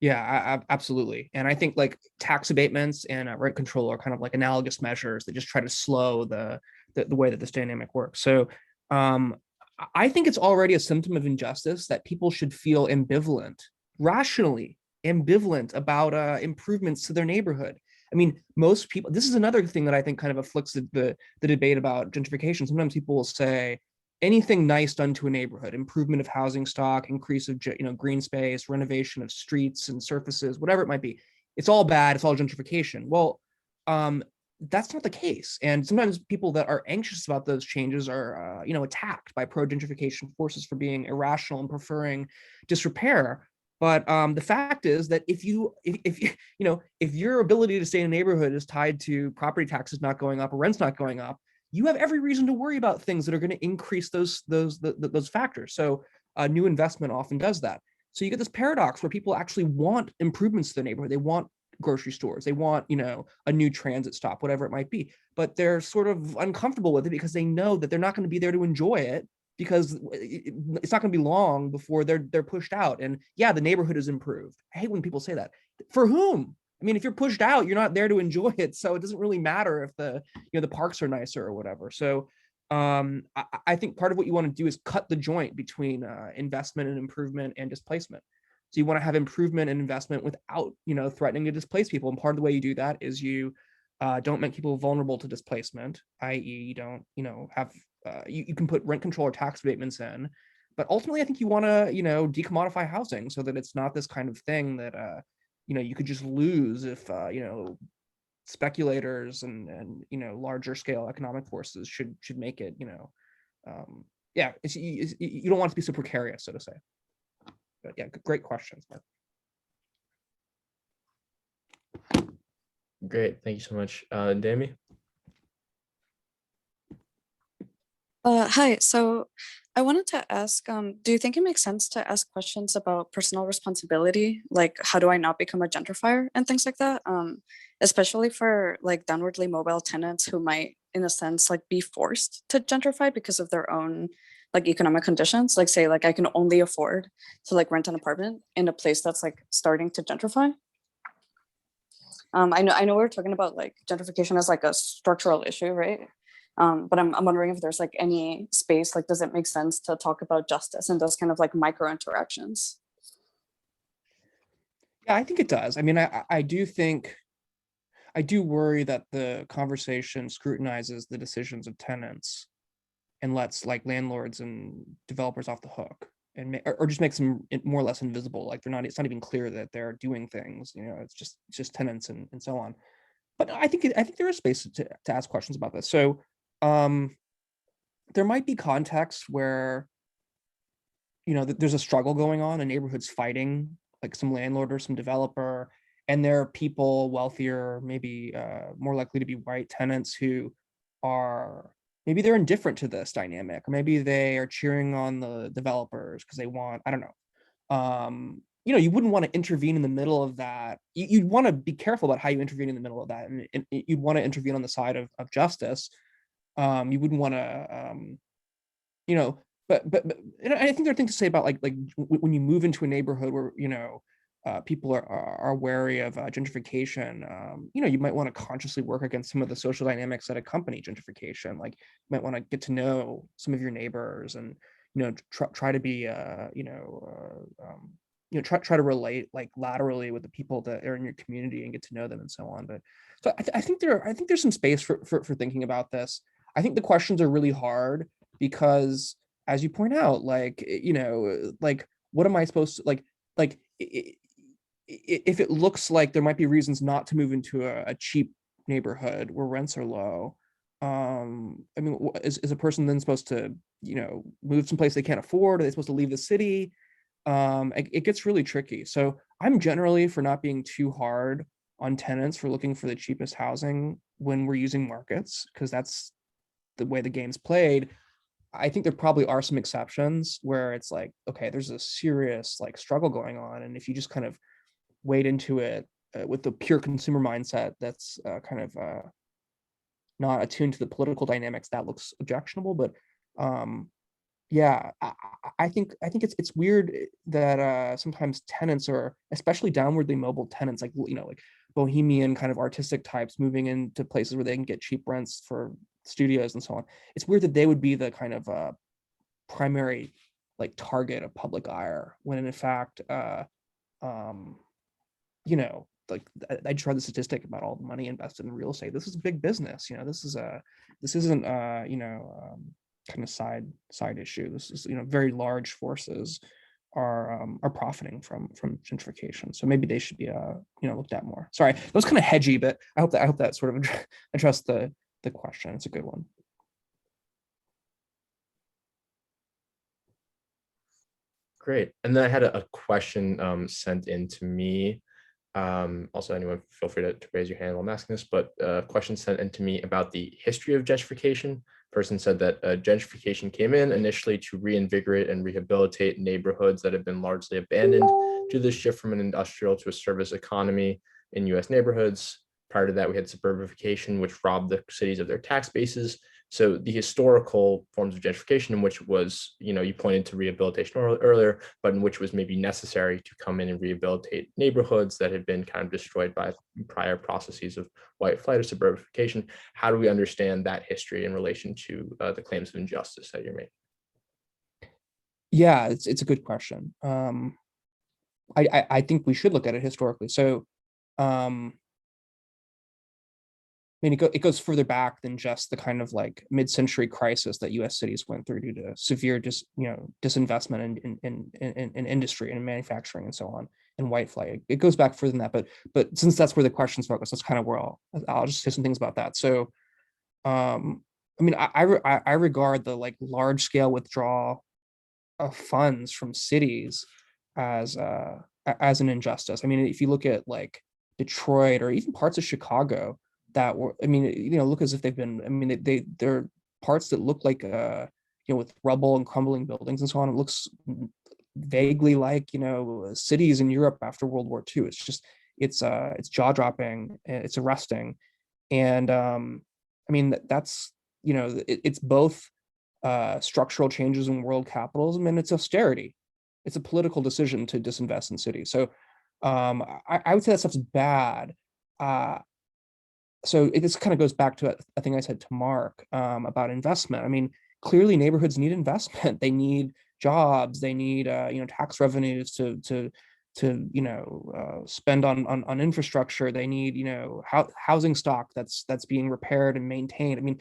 Yeah, absolutely. And I think like tax abatements and rent control are kind of like analogous measures that just try to slow the way that this dynamic works. So I think it's already a symptom of injustice that people should feel ambivalent, rationally ambivalent about improvements to their neighborhood. I mean, most people, this is another thing that I think kind of afflicts the debate about gentrification. Sometimes people will say, anything nice done to a neighborhood, improvement of housing stock, increase of green space, renovation of streets and surfaces, whatever it might be, it's all bad. It's all gentrification. Well, that's not the case. And sometimes people that are anxious about those changes are attacked by pro-gentrification forces for being irrational and preferring disrepair. But the fact is that if your ability to stay in a neighborhood is tied to property taxes not going up or rents not going up, you have every reason to worry about things that are going to increase those factors. So new investment often does that. So you get this paradox where people actually want improvements to their neighborhood. They want grocery stores. They want, a new transit stop, whatever it might be. But they're sort of uncomfortable with it because they know that they're not going to be there to enjoy it, because it's not going to be long before they're pushed out. And yeah, the neighborhood is improved. I hate when people say that. For whom? I mean, if you're pushed out, you're not there to enjoy it. So it doesn't really matter if the parks are nicer or whatever. So I think part of what you want to do is cut the joint between investment and improvement and displacement. So you want to have improvement and investment without, threatening to displace people. And part of the way you do that is you don't make people vulnerable to displacement, i.e. you don't, have, you can put rent control or tax abatements in. But ultimately, I think you want to, decommodify housing so that it's not this kind of thing that, you could just lose if speculators and larger scale economic forces should make it, you don't want it to be so precarious, so to say. But yeah, great questions, Mark. Great, thank you so much. Dami? Hi, so I wanted to ask, do you think it makes sense to ask questions about personal responsibility? Like, how do I not become a gentrifier and things like that? Especially for like downwardly mobile tenants who might, in a sense, like be forced to gentrify because of their own like economic conditions. Like say, like I can only afford to like rent an apartment in a place that's like starting to gentrify. I know we're talking about like gentrification as like a structural issue, right? But I'm wondering if there's like any space, like, does it make sense to talk about justice and those kind of like micro interactions? Yeah, I think it does. I mean, I do worry that the conversation scrutinizes the decisions of tenants and lets like landlords and developers off the hook, and or just makes them more or less invisible. Like it's not even clear that they're doing things. It's just tenants and so on. But I think there is space to ask questions about this. So there might be contexts where there's a struggle going on, a neighborhood's fighting like some landlord or some developer, and there are people wealthier, maybe more likely to be white tenants who are, maybe they're indifferent to this dynamic, or maybe they are cheering on the developers because they want, I don't know. You wouldn't want to intervene in the middle of that. You'd want to be careful about how you intervene in the middle of that, and you'd want to intervene on the side of justice. You wouldn't want to, but and I think there are things to say about like when you move into a neighborhood where people are wary of gentrification. You might want to consciously work against some of the social dynamics that accompany gentrification. Like, you might want to get to know some of your neighbors, and try to be try to relate like laterally with the people that are in your community and get to know them and so on. But so I think there's some space for thinking about this. I think the questions are really hard because, as you point out, like what am I supposed to like if it looks like there might be reasons not to move into a cheap neighborhood where rents are low. I mean, is a person then supposed to move someplace they can't afford? Are they supposed to leave the city? It gets really tricky. So I'm generally for not being too hard on tenants for looking for the cheapest housing when we're using markets, because that's the way the game's played. I think there probably are some exceptions where it's like, okay, there's a serious like struggle going on, and if you just kind of wade into it with the pure consumer mindset that's kind of not attuned to the political dynamics, that looks objectionable. But yeah, I think it's weird that sometimes tenants are, especially downwardly mobile tenants, like like bohemian kind of artistic types moving into places where they can get cheap rents for studios and so on. It's weird that they would be the kind of primary like target of public ire, when in fact like I just read the statistic about all the money invested in real estate. This is a big business. This isn't kind of side issue. This is very large forces are profiting from gentrification. So maybe they should be looked at more. Sorry, that was kind of hedgy, but I hope that sort of addressed the question. It's a good one. Great. And then I had a question sent in to me. Also, anyone feel free to raise your hand while I'm asking this, but a question sent in to me about the history of gentrification. Person said that gentrification came in initially to reinvigorate and rehabilitate neighborhoods that had been largely abandoned due to the shift from an industrial to a service economy in US neighborhoods. Prior to that, we had suburbification, which robbed the cities of their tax bases. So the historical forms of gentrification, in which was, you pointed to rehabilitation earlier, but in which was maybe necessary to come in and rehabilitate neighborhoods that had been kind of destroyed by prior processes of white flight or suburbification. How do we understand that history in relation to the claims of injustice that you're making? Yeah, it's a good question. I think we should look at it historically. So I mean, it goes further back than just the kind of like mid-century crisis that U.S. cities went through due to severe disinvestment in industry and manufacturing and so on, and white flight. It goes back further than that, but since that's where the question's focused, that's kind of where I'll just say some things about that. So, I mean, I regard the like large scale withdrawal of funds from cities as an injustice. I mean, if you look at like Detroit or even parts of Chicago that were, I mean, look as if they've been, I mean, they're parts that look like, with rubble and crumbling buildings and so on. It looks vaguely like, cities in Europe after World War II. It's just, it's jaw dropping, it's arresting. And I mean, that's, it's both structural changes in world capitalism and it's austerity. It's a political decision to disinvest in cities. So I would say that stuff's bad. So this kind of goes back to a thing I said to Mark about investment. I mean, clearly neighborhoods need investment. They need jobs. They need tax revenues to spend on infrastructure. They need housing stock that's being repaired and maintained. I mean,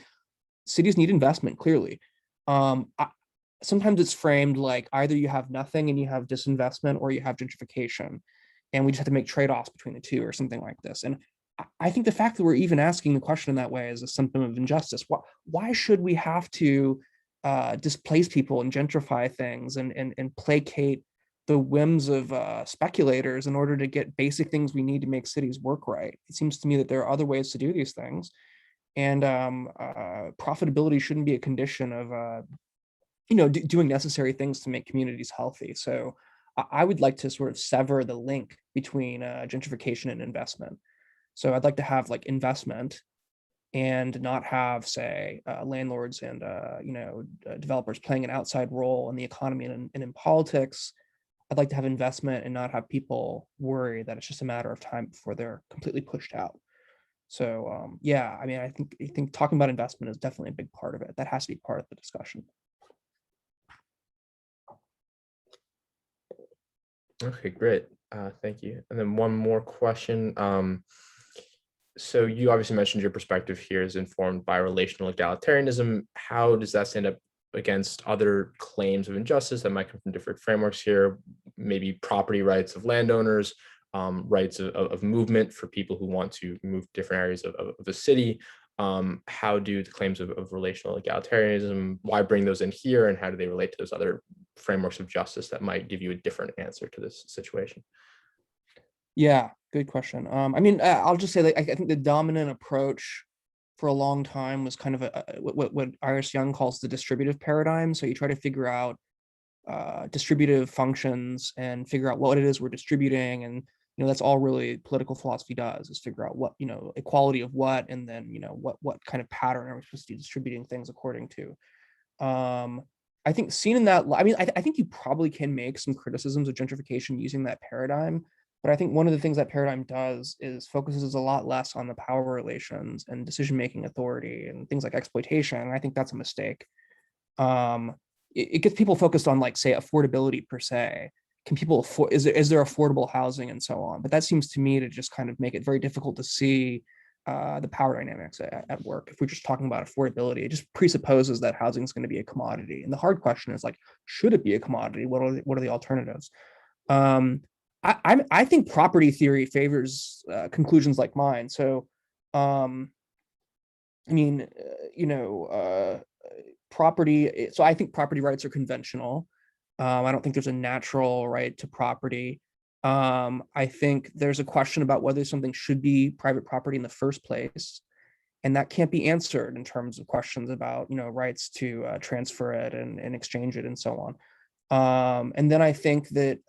cities need investment clearly. Sometimes it's framed like either you have nothing and you have disinvestment, or you have gentrification, and we just have to make trade-offs between the two or something like this. And I think the fact that we're even asking the question in that way is a symptom of injustice. Why should we have to displace people and gentrify things and placate the whims of speculators in order to get basic things we need to make cities work right. It seems to me that there are other ways to do these things, and profitability shouldn't be a condition of doing necessary things to make communities healthy. So I would like to sort of sever the link between gentrification and investment. So I'd like to have like investment and not have, say, landlords and developers playing an outside role in the economy and in politics. I'd like to have investment and not have people worry that it's just a matter of time before they're completely pushed out. So yeah, I mean, I think talking about investment is definitely a big part of it. That has to be part of the discussion. Okay, great. Thank you. And then one more question. So you obviously mentioned your perspective here is informed by relational egalitarianism. How does that stand up against other claims of injustice that might come from different frameworks here? Maybe property rights of landowners, rights of movement for people who want to move to different areas of the city. How do the claims of relational egalitarianism, why bring those in here, and how do they relate to those other frameworks of justice that might give you a different answer to this situation? Yeah, good question. I mean, I'll just say that I think the dominant approach for a long time was kind of what Iris Young calls the distributive paradigm. So you try to figure out distributive functions and figure out what it is we're distributing, and that's all really political philosophy does, is figure out what equality of what, and then what kind of pattern are we supposed to be distributing things according to. I think seen in that, I mean, I think you probably can make some criticisms of gentrification using that paradigm, but I think one of the things that paradigm does is focuses a lot less on the power relations and decision-making authority and things like exploitation. And I think that's a mistake. It gets people focused on, like, say, affordability per se. Can people afford, is there affordable housing and so on? But that seems to me to just kind of make it very difficult to see the power dynamics at work. If we're just talking about affordability, it just presupposes that housing is going to be a commodity. And the hard question is, like, should it be a commodity? What are the alternatives? I think property theory favors conclusions like mine. So, I mean, property. So I think property rights are conventional. I don't think there's a natural right to property. I think there's a question about whether something should be private property in the first place, and that can't be answered in terms of questions about rights to transfer it and exchange it and so on. And then I think that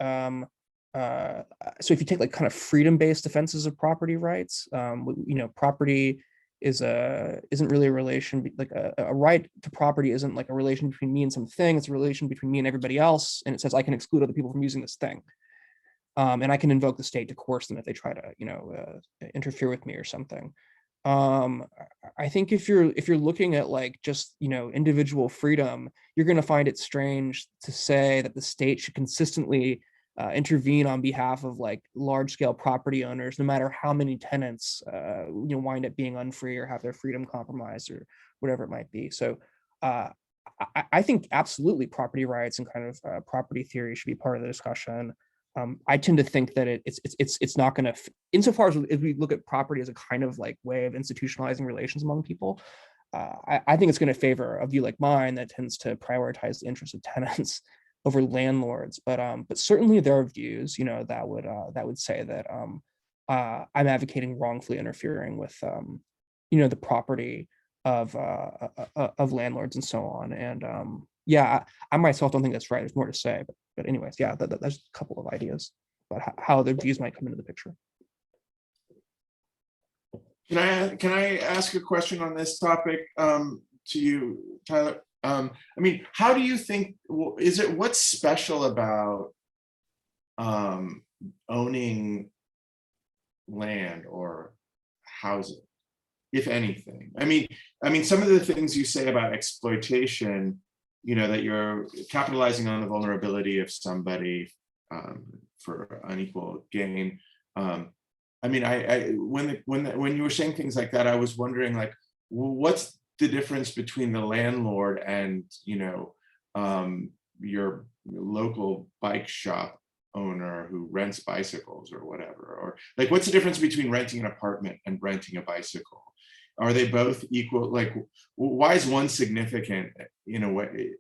so if you take, like, kind of freedom-based defenses of property rights, property isn't really a relation, like a right to property isn't like a relation between me and something. It's a relation between me and everybody else, and it says I can exclude other people from using this thing, and I can invoke the state to coerce them if they try to interfere with me or something. I think if you're looking at, like, just individual freedom, you're going to find it strange to say that the state should consistently intervene on behalf of, like, large scale property owners, no matter how many tenants wind up being unfree or have their freedom compromised or whatever it might be. So I think absolutely property rights and kind of property theory should be part of the discussion. I tend to think that it's not going to, insofar as if we look at property as a kind of, like, way of institutionalizing relations among people, I think it's going to favor a view like mine that tends to prioritize the interests of tenants over landlords. But certainly there are views that would say that I'm advocating wrongfully interfering with the property of landlords and so on. And yeah, I myself don't think that's right. There's more to say, but anyways, yeah, there's a couple of ideas about how the views might come into the picture. Can I ask a question on this topic to you, Tyler? I mean, how do you think, what's special about owning land or housing, if anything? I mean, some of the things you say about exploitation, that you're capitalizing on the vulnerability of somebody for unequal gain. I mean, when you were saying things like that, I was wondering, like, what's the difference between the landlord and your local bike shop owner who rents bicycles or whatever? Or, like, what's the difference between renting an apartment and renting a bicycle? Are they both equal? Like, why is one significant in a way?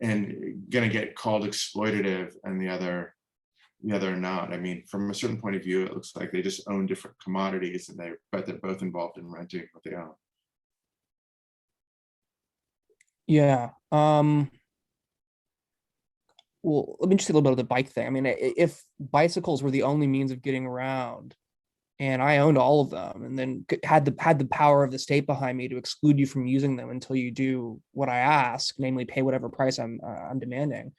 going to get called exploitative and the other not. I mean, from a certain point of view, it looks like they just own different commodities, and but they're both involved in renting what they own. Yeah. Well, let me just say a little bit of the bike thing. I mean, if bicycles were the only means of getting around, and I owned all of them, and then had the power of the state behind me to exclude you from using them until you do what I ask, namely pay whatever price I'm demanding,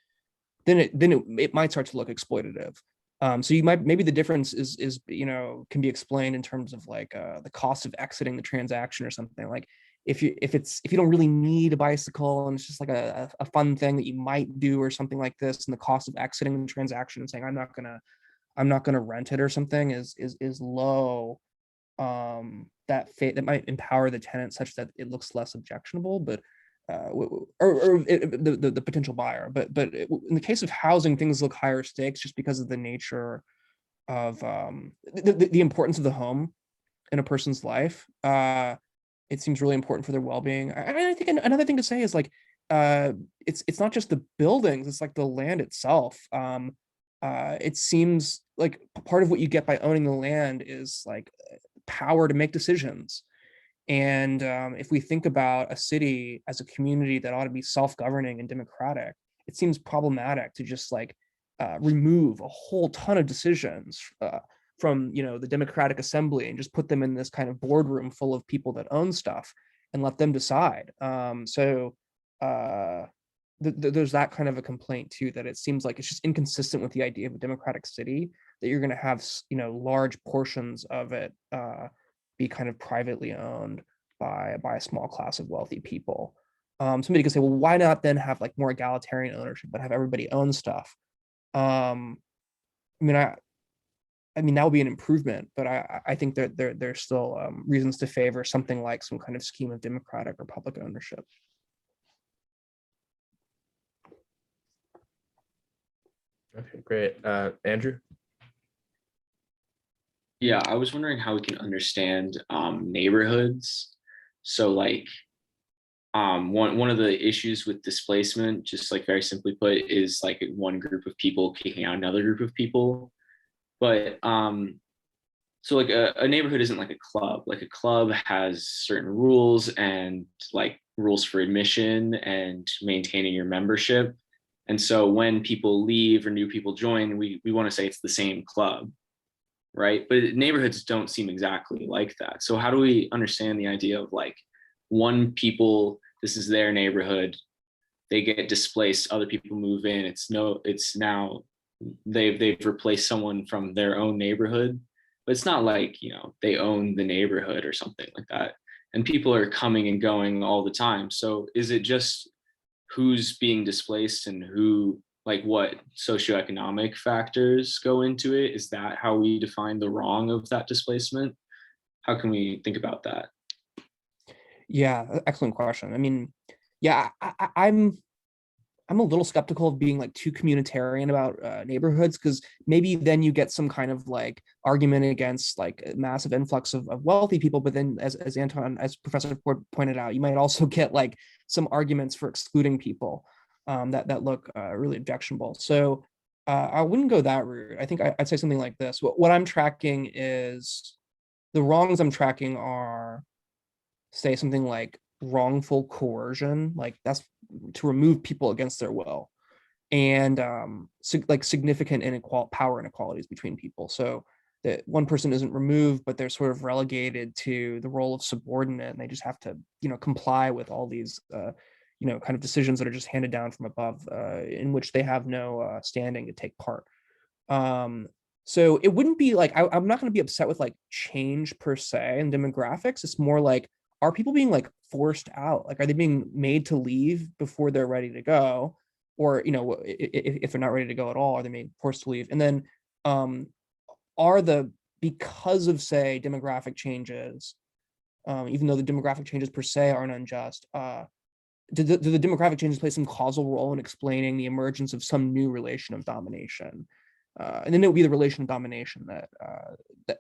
then it might start to look exploitative. So maybe the difference is can be explained in terms of like the cost of exiting the transaction or something. Like if you don't really need a bicycle and it's just like a fun thing that you might do or something like this, and the cost of exiting the transaction and saying I'm not gonna rent it or something is low, that might empower the tenant such that it looks less objectionable, but the potential buyer. But in the case of housing, things look higher stakes just because of the nature of the importance of the home in a person's life. It seems really important for their well-being. I think another thing to say is like it's not just the buildings, it's like the land itself. It seems like part of what you get by owning the land is like power to make decisions. And if we think about a city as a community that ought to be self-governing and democratic, it seems problematic to just like remove a whole ton of decisions from the Democratic Assembly and just put them in this kind of boardroom full of people that own stuff and let them decide. So there's that kind of a complaint too, that it seems like it's just inconsistent with the idea of a democratic city, that you're going to have large portions of it be kind of privately owned by a small class of wealthy people. Somebody could say, well, why not then have like more egalitarian ownership, but have everybody own stuff? I mean, that would be an improvement, but I think that there's still reasons to favor something like some kind of scheme of democratic or public ownership. Okay, great. Andrew? Yeah, I was wondering how we can understand neighborhoods. So like one of the issues with displacement, just like very simply put, is like one group of people kicking out another group of people. But so like a neighborhood isn't like a club. Like a club has certain rules and like rules for admission and maintaining your membership. And so when people leave or new people join, we want to say it's the same club, right? But neighborhoods don't seem exactly like that. So how do we understand the idea of like one people, this is their neighborhood, they get displaced, other people move in, it's now they've replaced someone from their own neighborhood, but it's not like they own the neighborhood or something like that, and people are coming and going all the time. So is it just who's being displaced and who, like what socioeconomic factors go into it? Is that how we define the wrong of that displacement? How can we think about that? Yeah, excellent question. I mean, yeah, I'm a little skeptical of being like too communitarian about neighborhoods, because maybe then you get some kind of like argument against like a massive influx of wealthy people. But then as Professor Ford pointed out, you might also get like some arguments for excluding people that look really objectionable. So I wouldn't go that route. I think I'd say something like this. What I'm tracking is, the wrongs I'm tracking are, say, something like wrongful coercion, like that's to remove people against their will, and like significant power inequalities between people. So that one person isn't removed, but they're sort of relegated to the role of subordinate, and they just have to comply with all these kind of decisions that are just handed down from above, in which they have no standing to take part. So it wouldn't be like, I'm not going to be upset with like change per se in demographics. It's more like, are people being like forced out? Like, are they being made to leave before they're ready to go? Or, if they're not ready to go at all, are they made forced to leave? And then because of, say, demographic changes, even though the demographic changes per se aren't unjust, do the demographic changes play some causal role in explaining the emergence of some new relation of domination? And then it would be the relation of domination that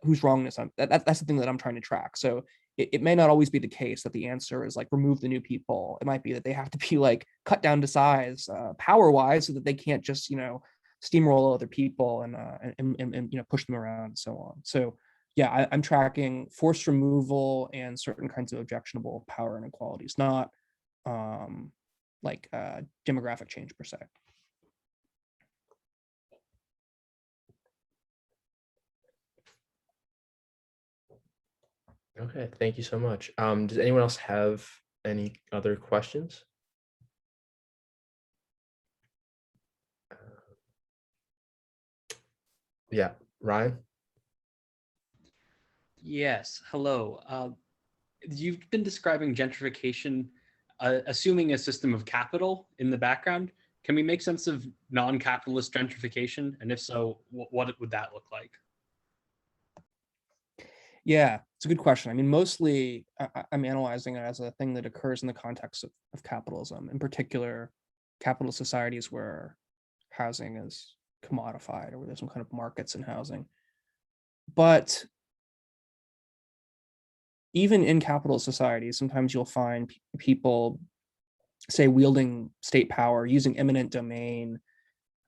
whose wrongness that's the thing that I'm trying to track. So it may not always be the case that the answer is like remove the new people. It might be that they have to be like cut down to size power wise so that they can't just, steamroll other people and push them around and so on. So yeah, I'm tracking forced removal and certain kinds of objectionable power inequalities, not demographic change per se. Okay, thank you so much. Does anyone else have any other questions? Yeah, Ryan? Yes, hello. You've been describing gentrification, assuming a system of capital in the background. Can we make sense of non-capitalist gentrification? And if so, what would that look like? Yeah, it's a good question. I mean, mostly I'm analyzing it as a thing that occurs in the context of capitalism, in particular, capitalist societies where housing is commodified or where there's some kind of markets in housing. But even in capitalist societies, sometimes you'll find people, say, wielding state power, using eminent domain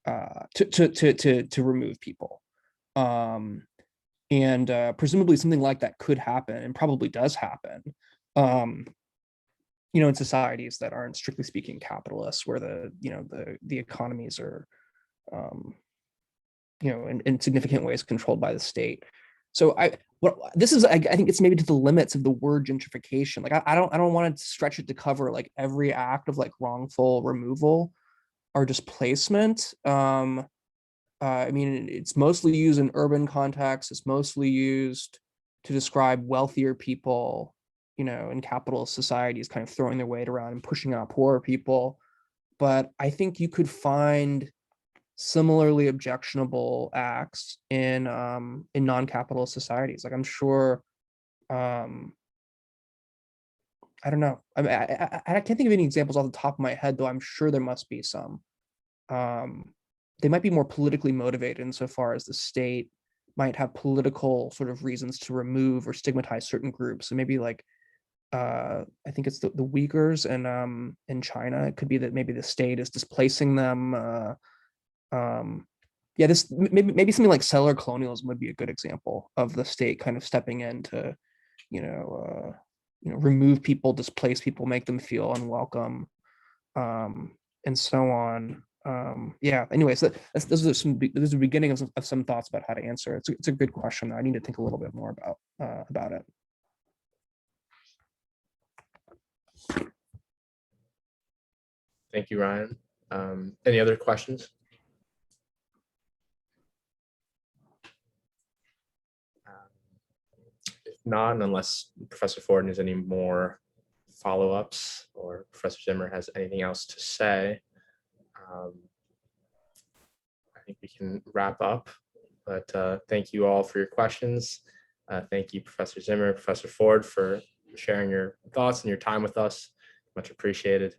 to remove people. And presumably something like that could happen and probably does happen, in societies that aren't strictly speaking capitalists, where the economies are, in significant ways controlled by the state. So I think it's maybe to the limits of the word gentrification. Like I don't want to stretch it to cover like every act of like wrongful removal or displacement. I mean, it's mostly used in urban contexts. It's mostly used to describe wealthier people, in capitalist societies, kind of throwing their weight around and pushing out poorer people. But I think you could find similarly objectionable acts in non-capitalist societies. Like I'm sure, I don't know. I mean, I can't think of any examples off the top of my head, though I'm sure there must be some. They might be more politically motivated insofar as the state might have political sort of reasons to remove or stigmatize certain groups. So maybe like I think it's the Uyghurs in China. It could be that maybe the state is displacing them. Yeah, this maybe something like settler colonialism would be a good example of the state kind of stepping in to, remove people, displace people, make them feel unwelcome, and so on. Yeah. Anyways, those are the beginning of some thoughts about how to answer it. It's a good question. I need to think a little bit more about it. Thank you, Ryan. Any other questions? If not, unless Professor Ford has any more follow-ups or Professor Zimmer has anything else to say, I think we can wrap up. But thank you all for your questions. Thank you, Professor Zimmer, Professor Ford, for sharing your thoughts and your time with us. Much appreciated.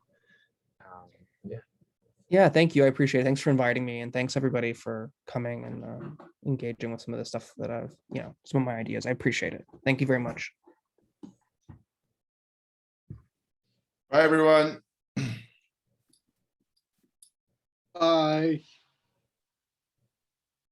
Yeah, thank you. I appreciate it. Thanks for inviting me, and thanks everybody for coming and engaging with some of the stuff that I've, some of my ideas. I appreciate it. Thank you very much. Bye, everyone. Bye.